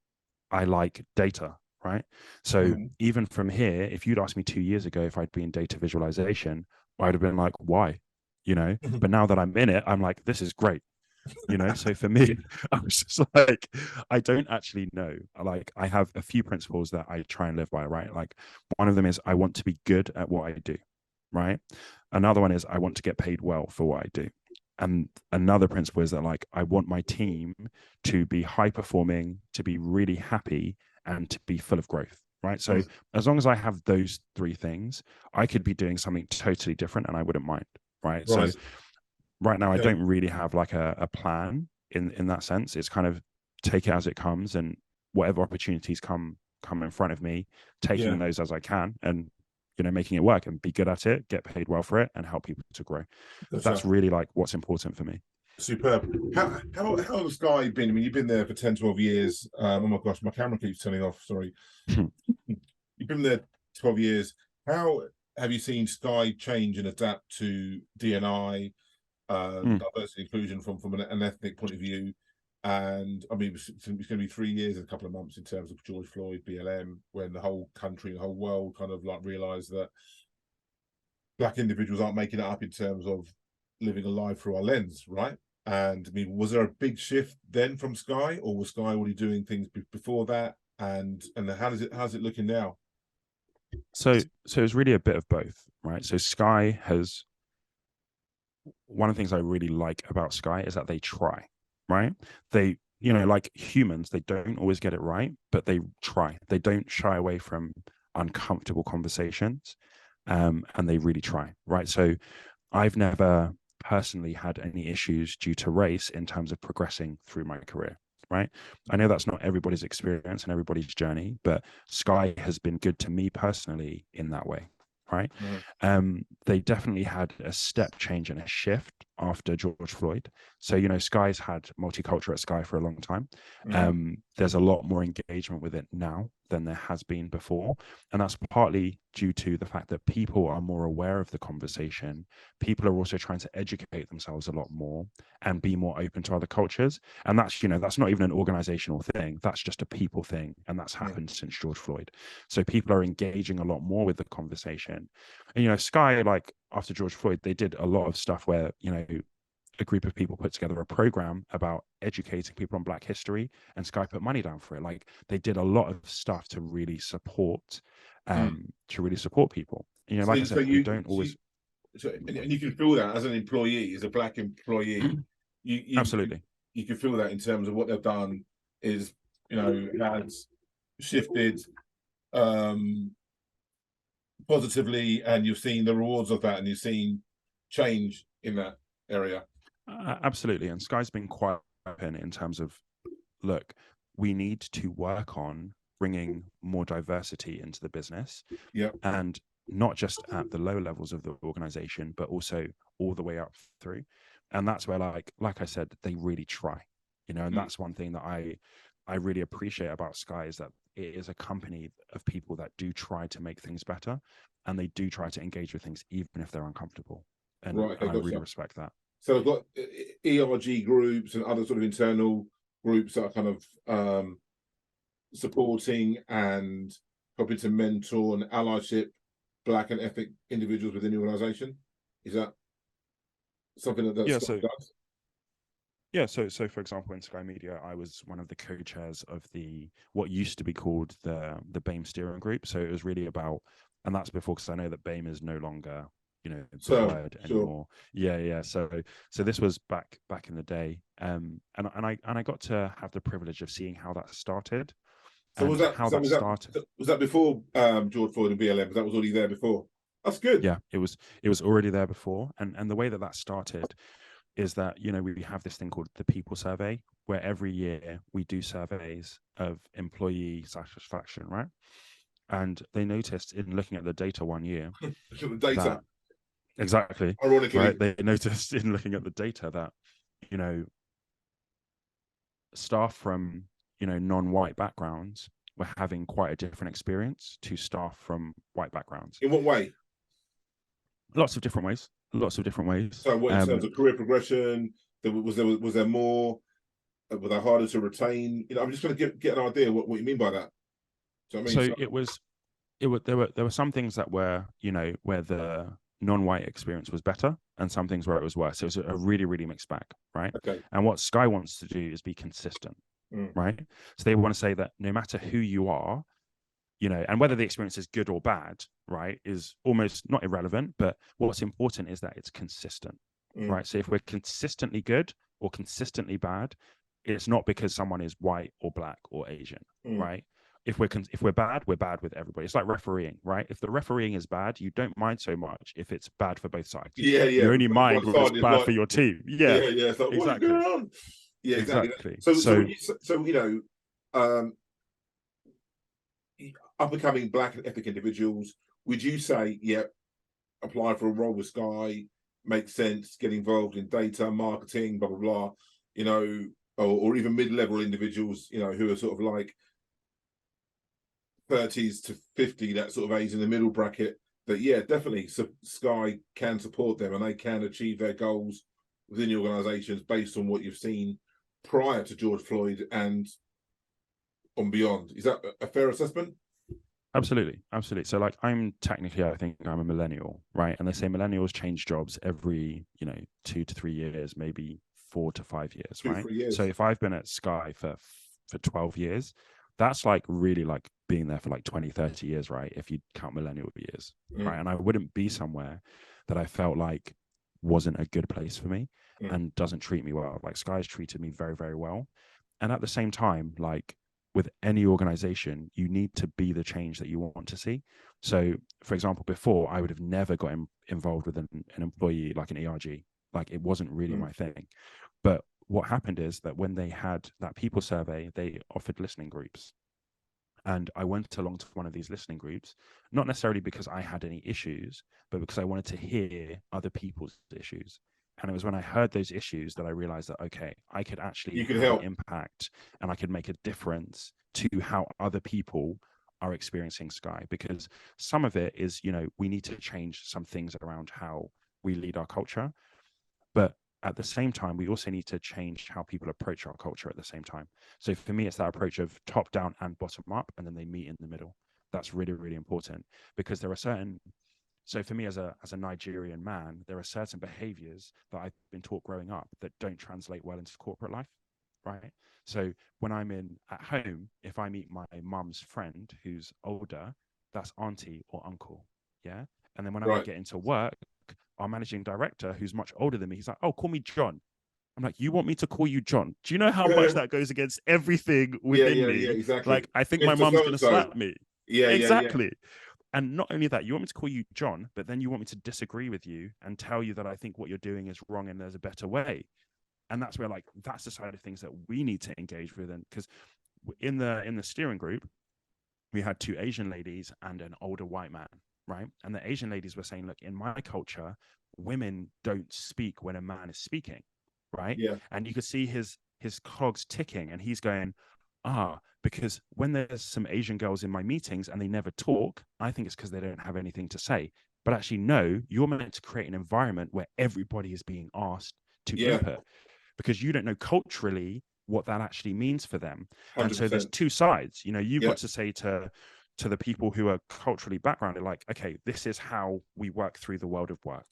I like data, right? So even from here, if you'd asked me 2 years ago if I'd be in data visualization, I'd have been like, why? But now that I'm in it, I'm like, this is great. So for me, I was just like, I don't actually know. Like, I have a few principles that I try and live by, right? Like, one of them is I want to be good at what I do, right? Another one is I want to get paid well for what I do. And another principle is that, like, I want my team to be high performing, to be really happy, and to be full of growth, right? So as long as I have those three things, I could be doing something totally different and I wouldn't mind, right? So right now, I don't really have like a plan in that sense. It's kind of take it as it comes, and whatever opportunities come in front of me, taking those as I can, and making it work and be good at it, get paid well for it, and help people to grow. That's really like what's important for me. Superb. How has Sky been? I mean, you've been there for 10, 12 years. Oh my gosh, my camera keeps turning off. Sorry. You've been there 12 years. How have you seen Sky change and adapt to D&I, diversity inclusion from an ethnic point of view? And I mean, it's going to be 3 years in a couple of months in terms of George Floyd, BLM, when the whole country, the whole world kind of like realised that Black individuals aren't making it up in terms of living a life through our lens, right? And I mean, was there a big shift then from Sky, or was Sky already doing things before that? And how's it looking now? So it's really a bit of both, right? So Sky has, one of the things I really like about Sky is that they try, right? They, like humans, they don't always get it right, but they try. They don't shy away from uncomfortable conversations, and they really try, right? So I've never personally had any issues due to race in terms of progressing through my career, right? I know that's not everybody's experience and everybody's journey, but Sky has been good to me personally in that way, right? They definitely had a step change and a shift after George Floyd. So, Sky's had multicultural at Sky for a long time. There's a lot more engagement with it now than there has been before. And that's partly due to the fact that people are more aware of the conversation. People are also trying to educate themselves a lot more and be more open to other cultures. And that's, that's not even an organizational thing. That's just a people thing. And that's happened since George Floyd. So people are engaging a lot more with the conversation. And, Sky, like after George Floyd, they did a lot of stuff where, a group of people put together a program about educating people on Black history, and Sky put money down for it. Like they did a lot of stuff to really support, people. Like I said, we don't always. And you can feel that as an employee, as a Black employee, Absolutely, you can feel that in terms of what they've done is, has shifted positively, and you've seen the rewards of that, and you've seen change in that area. Absolutely. And Sky's been quite open in terms of, look, we need to work on bringing more diversity into the business. And not just at the low levels of the organization, but also all the way up through. And that's where, like I said, they really try, and that's one thing that I really appreciate about Sky, is that it is a company of people that do try to make things better, and they do try to engage with things even if they're uncomfortable. And I really respect that. So they've got ERG groups and other sort of internal groups that are kind of supporting and helping to mentor and allyship Black and ethnic individuals within the organisation. Is that something that does? Yeah, so for example, in Sky Media, I was one of the co-chairs of the what used to be called the BAME steering group. So it was really about, and that's before, because I know that BAME is no longer, the So word sure. anymore. Yeah. So this was back in the day, and I got to have the privilege of seeing how that started So and how that started. was that before George Floyd and BLM? That was already there before. That's good. Yeah, it was already there before, and the way that started is that we have this thing called the People Survey, where every year we do surveys of employee satisfaction, right? And they noticed in looking at the data one year The data, that exactly ironically. right. They noticed in looking at the data that you know staff from non-white backgrounds were having quite a different experience to staff from white backgrounds. In what way? Lots of different ways. Lots of different ways. So, what in terms of career progression? Was there more? Were they harder to retain? I'm just going to get an idea what you mean by that. Do you know what I mean? So there were some things that were where the non-white experience was better, and some things where it was worse. So it was a really, really mixed bag, right? Okay. And what Sky wants to do is be consistent, right? So they want to say that no matter who you are, and whether the experience is good or bad, right, is almost not irrelevant. But what's important is that it's consistent, right? So if we're consistently good or consistently bad, it's not because someone is white or black or Asian, right? If we're bad, we're bad with everybody. It's like refereeing, right? If the refereeing is bad, you don't mind so much if it's bad for both sides. Yeah. You only mind when it's bad for your team. Yeah, yeah. It's like, exactly. What is going on? Yeah, exactly. So up and coming black and ethnic individuals, would you say, yeah, apply for a role with Sky makes sense, get involved in data, marketing, blah, blah, blah, or even mid-level individuals, who are sort of like 30s to 50, that sort of age in the middle bracket, that, yeah, definitely Sky can support them and they can achieve their goals within the organisations based on what you've seen prior to George Floyd and on beyond. Is that a fair assessment? Absolutely. So like I think I'm a millennial, right? And they say millennials change jobs every, 2 to 3 years, maybe 4 to 5 years, right? 3 years. So if I've been at Sky for 12 years, that's like really like being there for like 20, 30 years, right? If you count millennial years, right? And I wouldn't be somewhere that I felt like wasn't a good place for me and doesn't treat me well. Like Sky's treated me very, very well. And at the same time, like with any organization, you need to be the change that you want to see. So, for example, before I would have never got involved with an employee like an ERG. Like it wasn't really my thing. But what happened is that when they had that people survey, they offered listening groups. And I went along to one of these listening groups, not necessarily because I had any issues, but because I wanted to hear other people's issues. And it was when I heard those issues that I realized that, okay, I could actually have help. an impact and I could make a difference to how other people are experiencing Sky. Because some of it is, we need to change some things around how we lead our culture. But at the same time, we also need to change how people approach our culture at the same time. So for me, it's that approach of top down and bottom up, and then they meet in the middle. That's really, really important because there are certain. So for me, as a Nigerian man, there are certain behaviors that I've been taught growing up that don't translate well into corporate life, right? So when I'm at home, if I meet my mum's friend who's older, that's auntie or uncle, yeah. And then when I get into work, our managing director, who's much older than me, he's like, "Oh, call me John." I'm like, "You want me to call you John? Do you know how much that goes against everything within me? Yeah, exactly. Like, I think my mum's going to slap me." Yeah, exactly. Yeah. And not only that, you want me to call you John, but then you want me to disagree with you and tell you that I think what you're doing is wrong and there's a better way. And that's where, like, that's the side of things that we need to engage with. And because in the steering group, we had 2 Asian ladies and an older white man, right? And the Asian ladies were saying, look, in my culture, women don't speak when a man is speaking, right? Yeah. And you could see his cogs ticking, and he's going, because when there's some Asian girls in my meetings and they never talk, I think it's because they don't have anything to say. But actually, no, you're meant to create an environment where everybody is being asked to input, because you don't know culturally what that actually means for them. 100%. And so there's 2 sides. You've got to say to the people who are culturally backgrounded, like, okay, this is how we work through the world of work.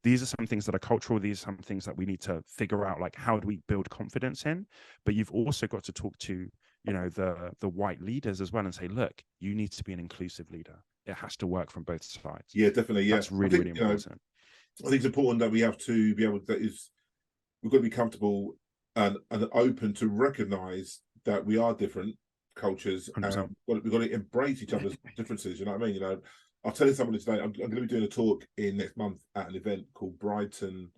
these are some things that are cultural. These are some things that we need to figure out, like, how do we build confidence in? But you've also got to talk to, you know, the white leaders as well and say, look, you need to be an inclusive leader. It has to work from both sides. Yeah, definitely. Yeah, that's really, really important. I think it's important that we have to be able to, we've got to be comfortable and open to recognize that we are different cultures, and we've got to embrace each other's differences. You know what I mean? You know, I'll tell you something today. I'm going to be doing a talk in next month at an event called Brighton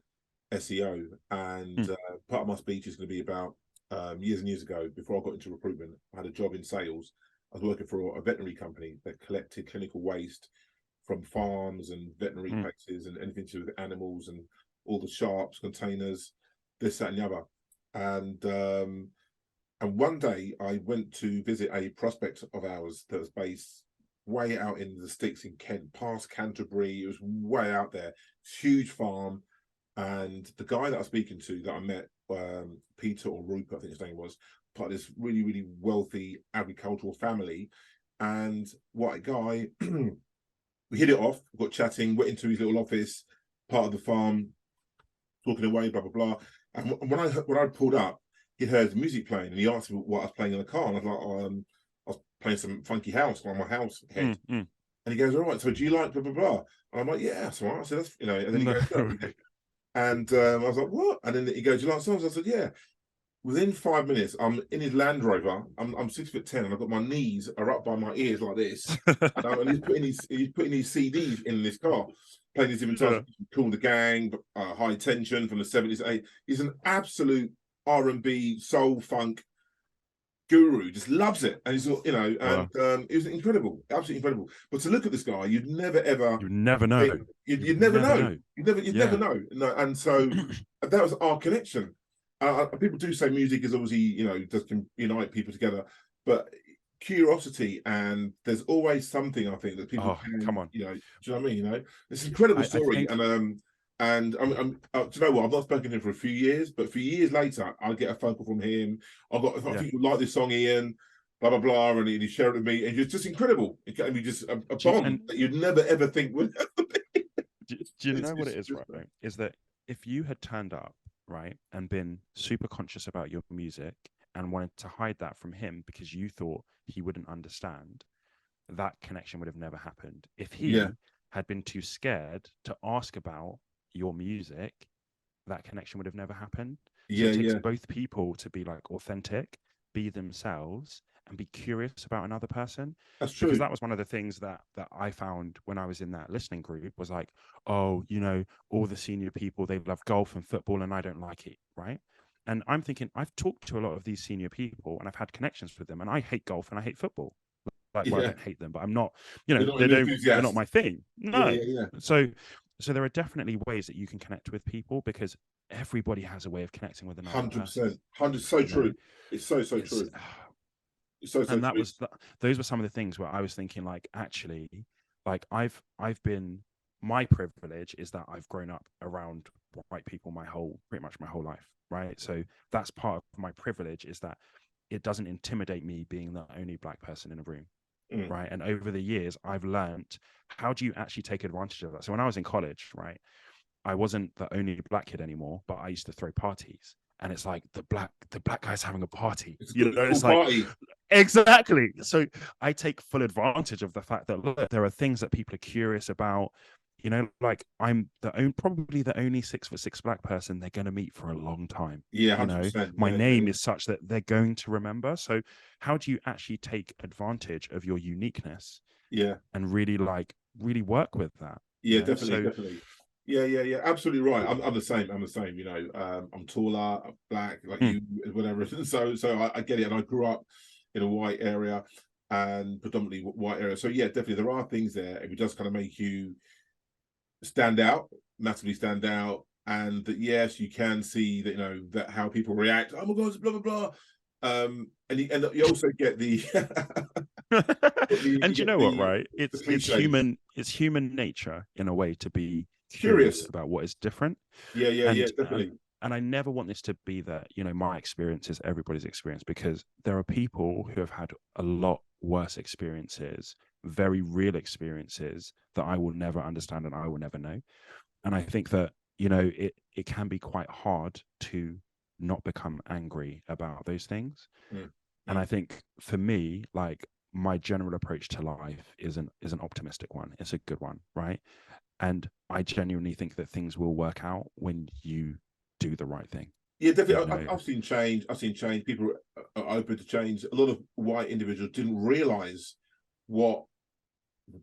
SEO, and part of my speech is going to be about years and years ago, before I got into recruitment, I had a job in sales. I was working for a veterinary company that collected clinical waste from farms and veterinary places and anything to do with animals and all the sharps, containers, this, that, and the other. And one day I went to visit a prospect of ours that was based way out in the sticks in Kent, past Canterbury. It was way out there, huge farm. And the guy that I was speaking to, that I met, Peter or Rupert, I think his name was, part of this really, really wealthy agricultural family. And what a guy, we hit it off, got chatting, went into his little office, part of the farm, talking away, blah, blah, blah. And when I pulled up, he heard music playing, and he asked me what I was playing in the car. And I was like, I was playing some funky house on my house head. And he goes, all right, so do you like blah, blah, blah? And I'm like, yeah, that's all right. I said, that's, you know, and then he goes, no. And I was like, what? And then he goes, you like songs? I said, yeah. Within 5 minutes, I'm in his Land Rover. I'm 6'10", and I've got my knees are up by my ears like this. And he's putting these CDs in this car, playing these different types. Cool the Gang, High Tension from the 70s. He's an absolute R&B soul funk guru. Just loves it, and he's, you know, and it was incredible, absolutely incredible. But to look at this guy, you'd never ever, you never know, you'd never know, you'd never know. No, and so that was our connection. People do say music is obviously, you know, does unite people together, but curiosity, and there's always something, I think, that people can, come on, you know, do you know what I mean? You know, it's an incredible story. And do you know what? I've not spoken to him for a few years, but a few years later, I get a phone call from him. I think you like this song, Ian, blah blah blah, and he shared it with me, and it's just incredible. It can be just a bond that you'd never ever think would. Do you know what it is, right? Is that if you had turned up, right, and been super conscious about your music and wanted to hide that from him because you thought he wouldn't understand, that connection would have never happened. If he had been too scared to ask about your music, that connection would have never happened. So it takes both people to be like authentic, be themselves, and be curious about another person. That's true. Because that was one of the things that I found when I was in that listening group, was like, oh, you know, all the senior people, they love golf and football and I don't like it, right? And I'm thinking, I've talked to a lot of these senior people and I've had connections with them, and I hate golf and I hate football. Like, well, I don't hate them, but I'm not, you know, they're not my thing. No. So there are definitely ways that you can connect with people, because everybody has a way of connecting with another 100%. 100%. So true. It's so true. It's so and that true. Those were some of the things where I was thinking, like, actually, like I've been, my privilege is that I've grown up around white people pretty much my whole life, right? So that's part of my privilege, is that it doesn't intimidate me being the only black person in a room. Right. And over the years, I've learned, how do you actually take advantage of that? So when I was in college, right, I wasn't the only black kid anymore, but I used to throw parties. And it's like the black guy's having a party. It's like party. Exactly. So I take full advantage of the fact that, look, there are things that people are curious about. You know, like, I'm probably the only 6'6" black person they're going to meet for a long time. Yeah, 100%. You know, my name is such that they're going to remember. So how do you actually take advantage of your uniqueness? Yeah. And really work with that. Yeah, definitely. Yeah. Absolutely right. I'm the same. You know, I'm taller, I'm black, like you, whatever. So I get it. And I grew up in a white area, and predominantly white area. So yeah, definitely there are things there. It just kind of make you massively stand out, and that yes, you can see that, you know, that how people react. Oh my god, blah blah blah. And you also get the and you know what, right? It's human nature in a way to be curious about what is different. Yeah, definitely. And I never want this to be that, you know, my experience is everybody's experience, because there are people who have had a lot worse experiences, very real experiences, that I will never understand and I will never know. And I think that, you know, it can be quite hard to not become angry about those things. And I think for me, like, my general approach to life is an optimistic one. It's a good one, right? And I genuinely think that things will work out when you do the right thing. Yeah, definitely. I've seen change. People are open to change. A lot of white individuals didn't realise what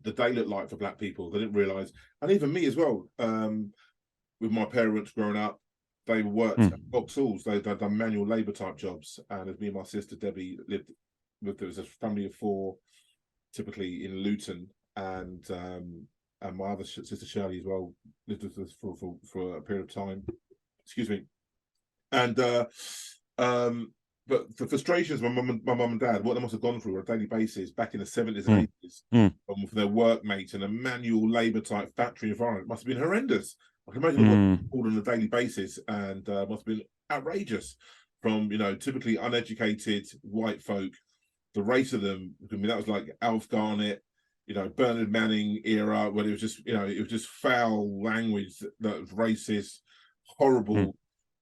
the day looked like for Black people. They didn't realise, and even me as well. With my parents growing up, they worked at Vauxhalls. They'd done manual labour type jobs, and as me and my sister Debbie lived with, there was a family of 4, typically in Luton, and my other sister Shirley as well lived with us for a period of time. Excuse me. And but the frustrations my mum and dad, what they must have gone through on a daily basis back in the 70s and 80s, for their workmates in a manual labour type factory environment, must have been horrendous. I can imagine what people on a daily basis, and must have been outrageous. From, you know, typically uneducated white folk, the race of them, I mean, that was like Alf Garnett, you know, Bernard Manning era, when it was just, you know, it was just foul language that was racist, horrible,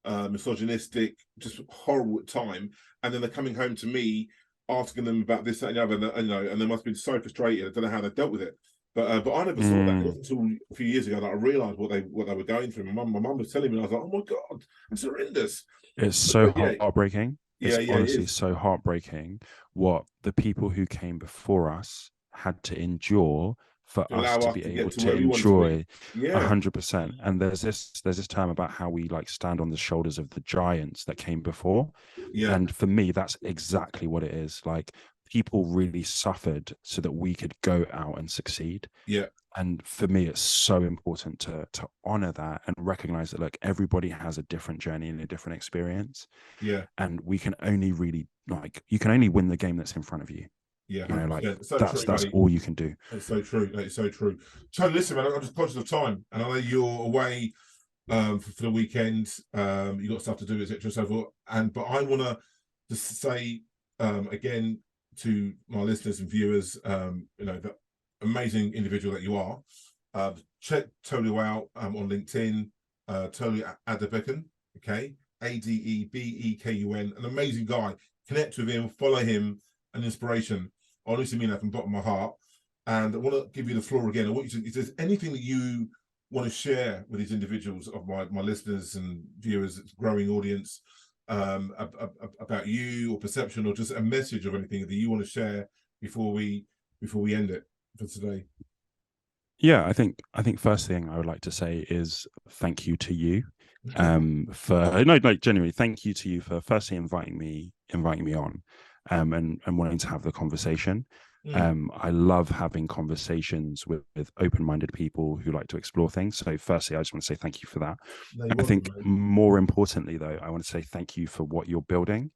misogynistic, just horrible at time. And then they're coming home to me asking them about this, that, and the other, and, you know, and they must have been so frustrated. I don't know how they dealt with it. But I never saw that. It wasn't until a few years ago that I realised what they were going through. My mum was telling me, and I was like, "Oh my God, it's horrendous." It's so heartbreaking. Yeah, it's honestly so heartbreaking what the people who came before us had to endure for us to be able to enjoy 100%. And there's this term about how we like stand on the shoulders of the giants that came before. And for me, that's exactly what it is. Like, people really suffered so that we could go out and succeed. And for me, it's so important to honor that and recognize that, look, everybody has a different journey and a different experience. And we can only really, like, you can only win the game that's in front of you. You know, like, so that's all you can do. It's so true. It's so true. So listen, man, I'm just conscious of time, and I know you're away for the weekend. You got stuff to do, etc. So forth. But I want to just say again to my listeners and viewers, you know, that amazing individual that you are. Check Tolu out on LinkedIn. Tolu Adebekun, okay, Adebekun, an amazing guy. Connect with him, follow him, an inspiration. I honestly mean that from the bottom of my heart. And I want to give you the floor again. I want you to, if there's anything that you want to share with these individuals, of my listeners and viewers, growing audience, about you or perception, or just a message of anything that you want to share before we end it for today. I think first thing I would like to say is thank you to you for genuinely thank you to you for firstly inviting me on and wanting to have the conversation. I love having conversations with open-minded people who like to explore things. So firstly, I just want to say thank you for that. I think more importantly, though, I want to say thank you for what you're building,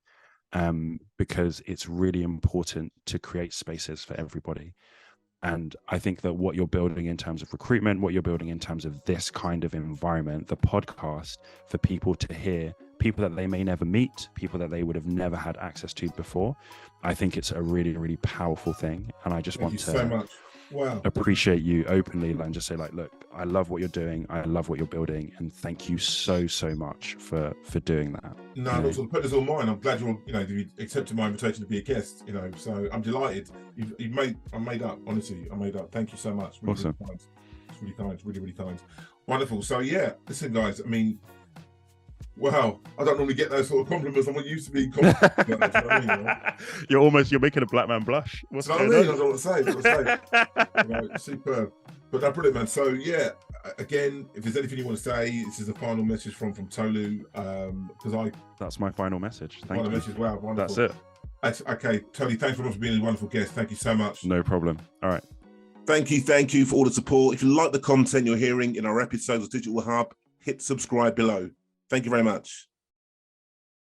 because it's really important to create spaces for everybody. And I think that what you're building in terms of recruitment, what you're building in terms of this kind of environment, the podcast, for people to hear, people that they may never meet, people that they would have never had access to before, I think it's a really, really powerful thing. And I just want to appreciate you openly and just say, like, look, I love what you're doing. I love what you're building. And thank you so much for doing that. No, the pleasure's all mine. I'm glad you accepted my invitation to be a guest, so I'm delighted. I made up, honestly. I made up. Thank you so much. Really, awesome. Really kind. It's really kind, really kind. Wonderful. So yeah, listen guys, I mean, wow, I don't normally get those sort of compliments. I'm not used to being complimented. You're making a black man blush. What's going on? I don't want to say. Superb. But no, brilliant, man. So yeah, again, if there's anything you want to say, this is a final message from Tolu. That's my final message. Thank you. Message. Wow, wonderful. That's it. Okay, Tolu, thanks very much for being a wonderful guest. Thank you so much. No problem. All right. Thank you for all the support. If you like the content you're hearing in our episodes of Digital Hub, hit subscribe below. Thank you very much.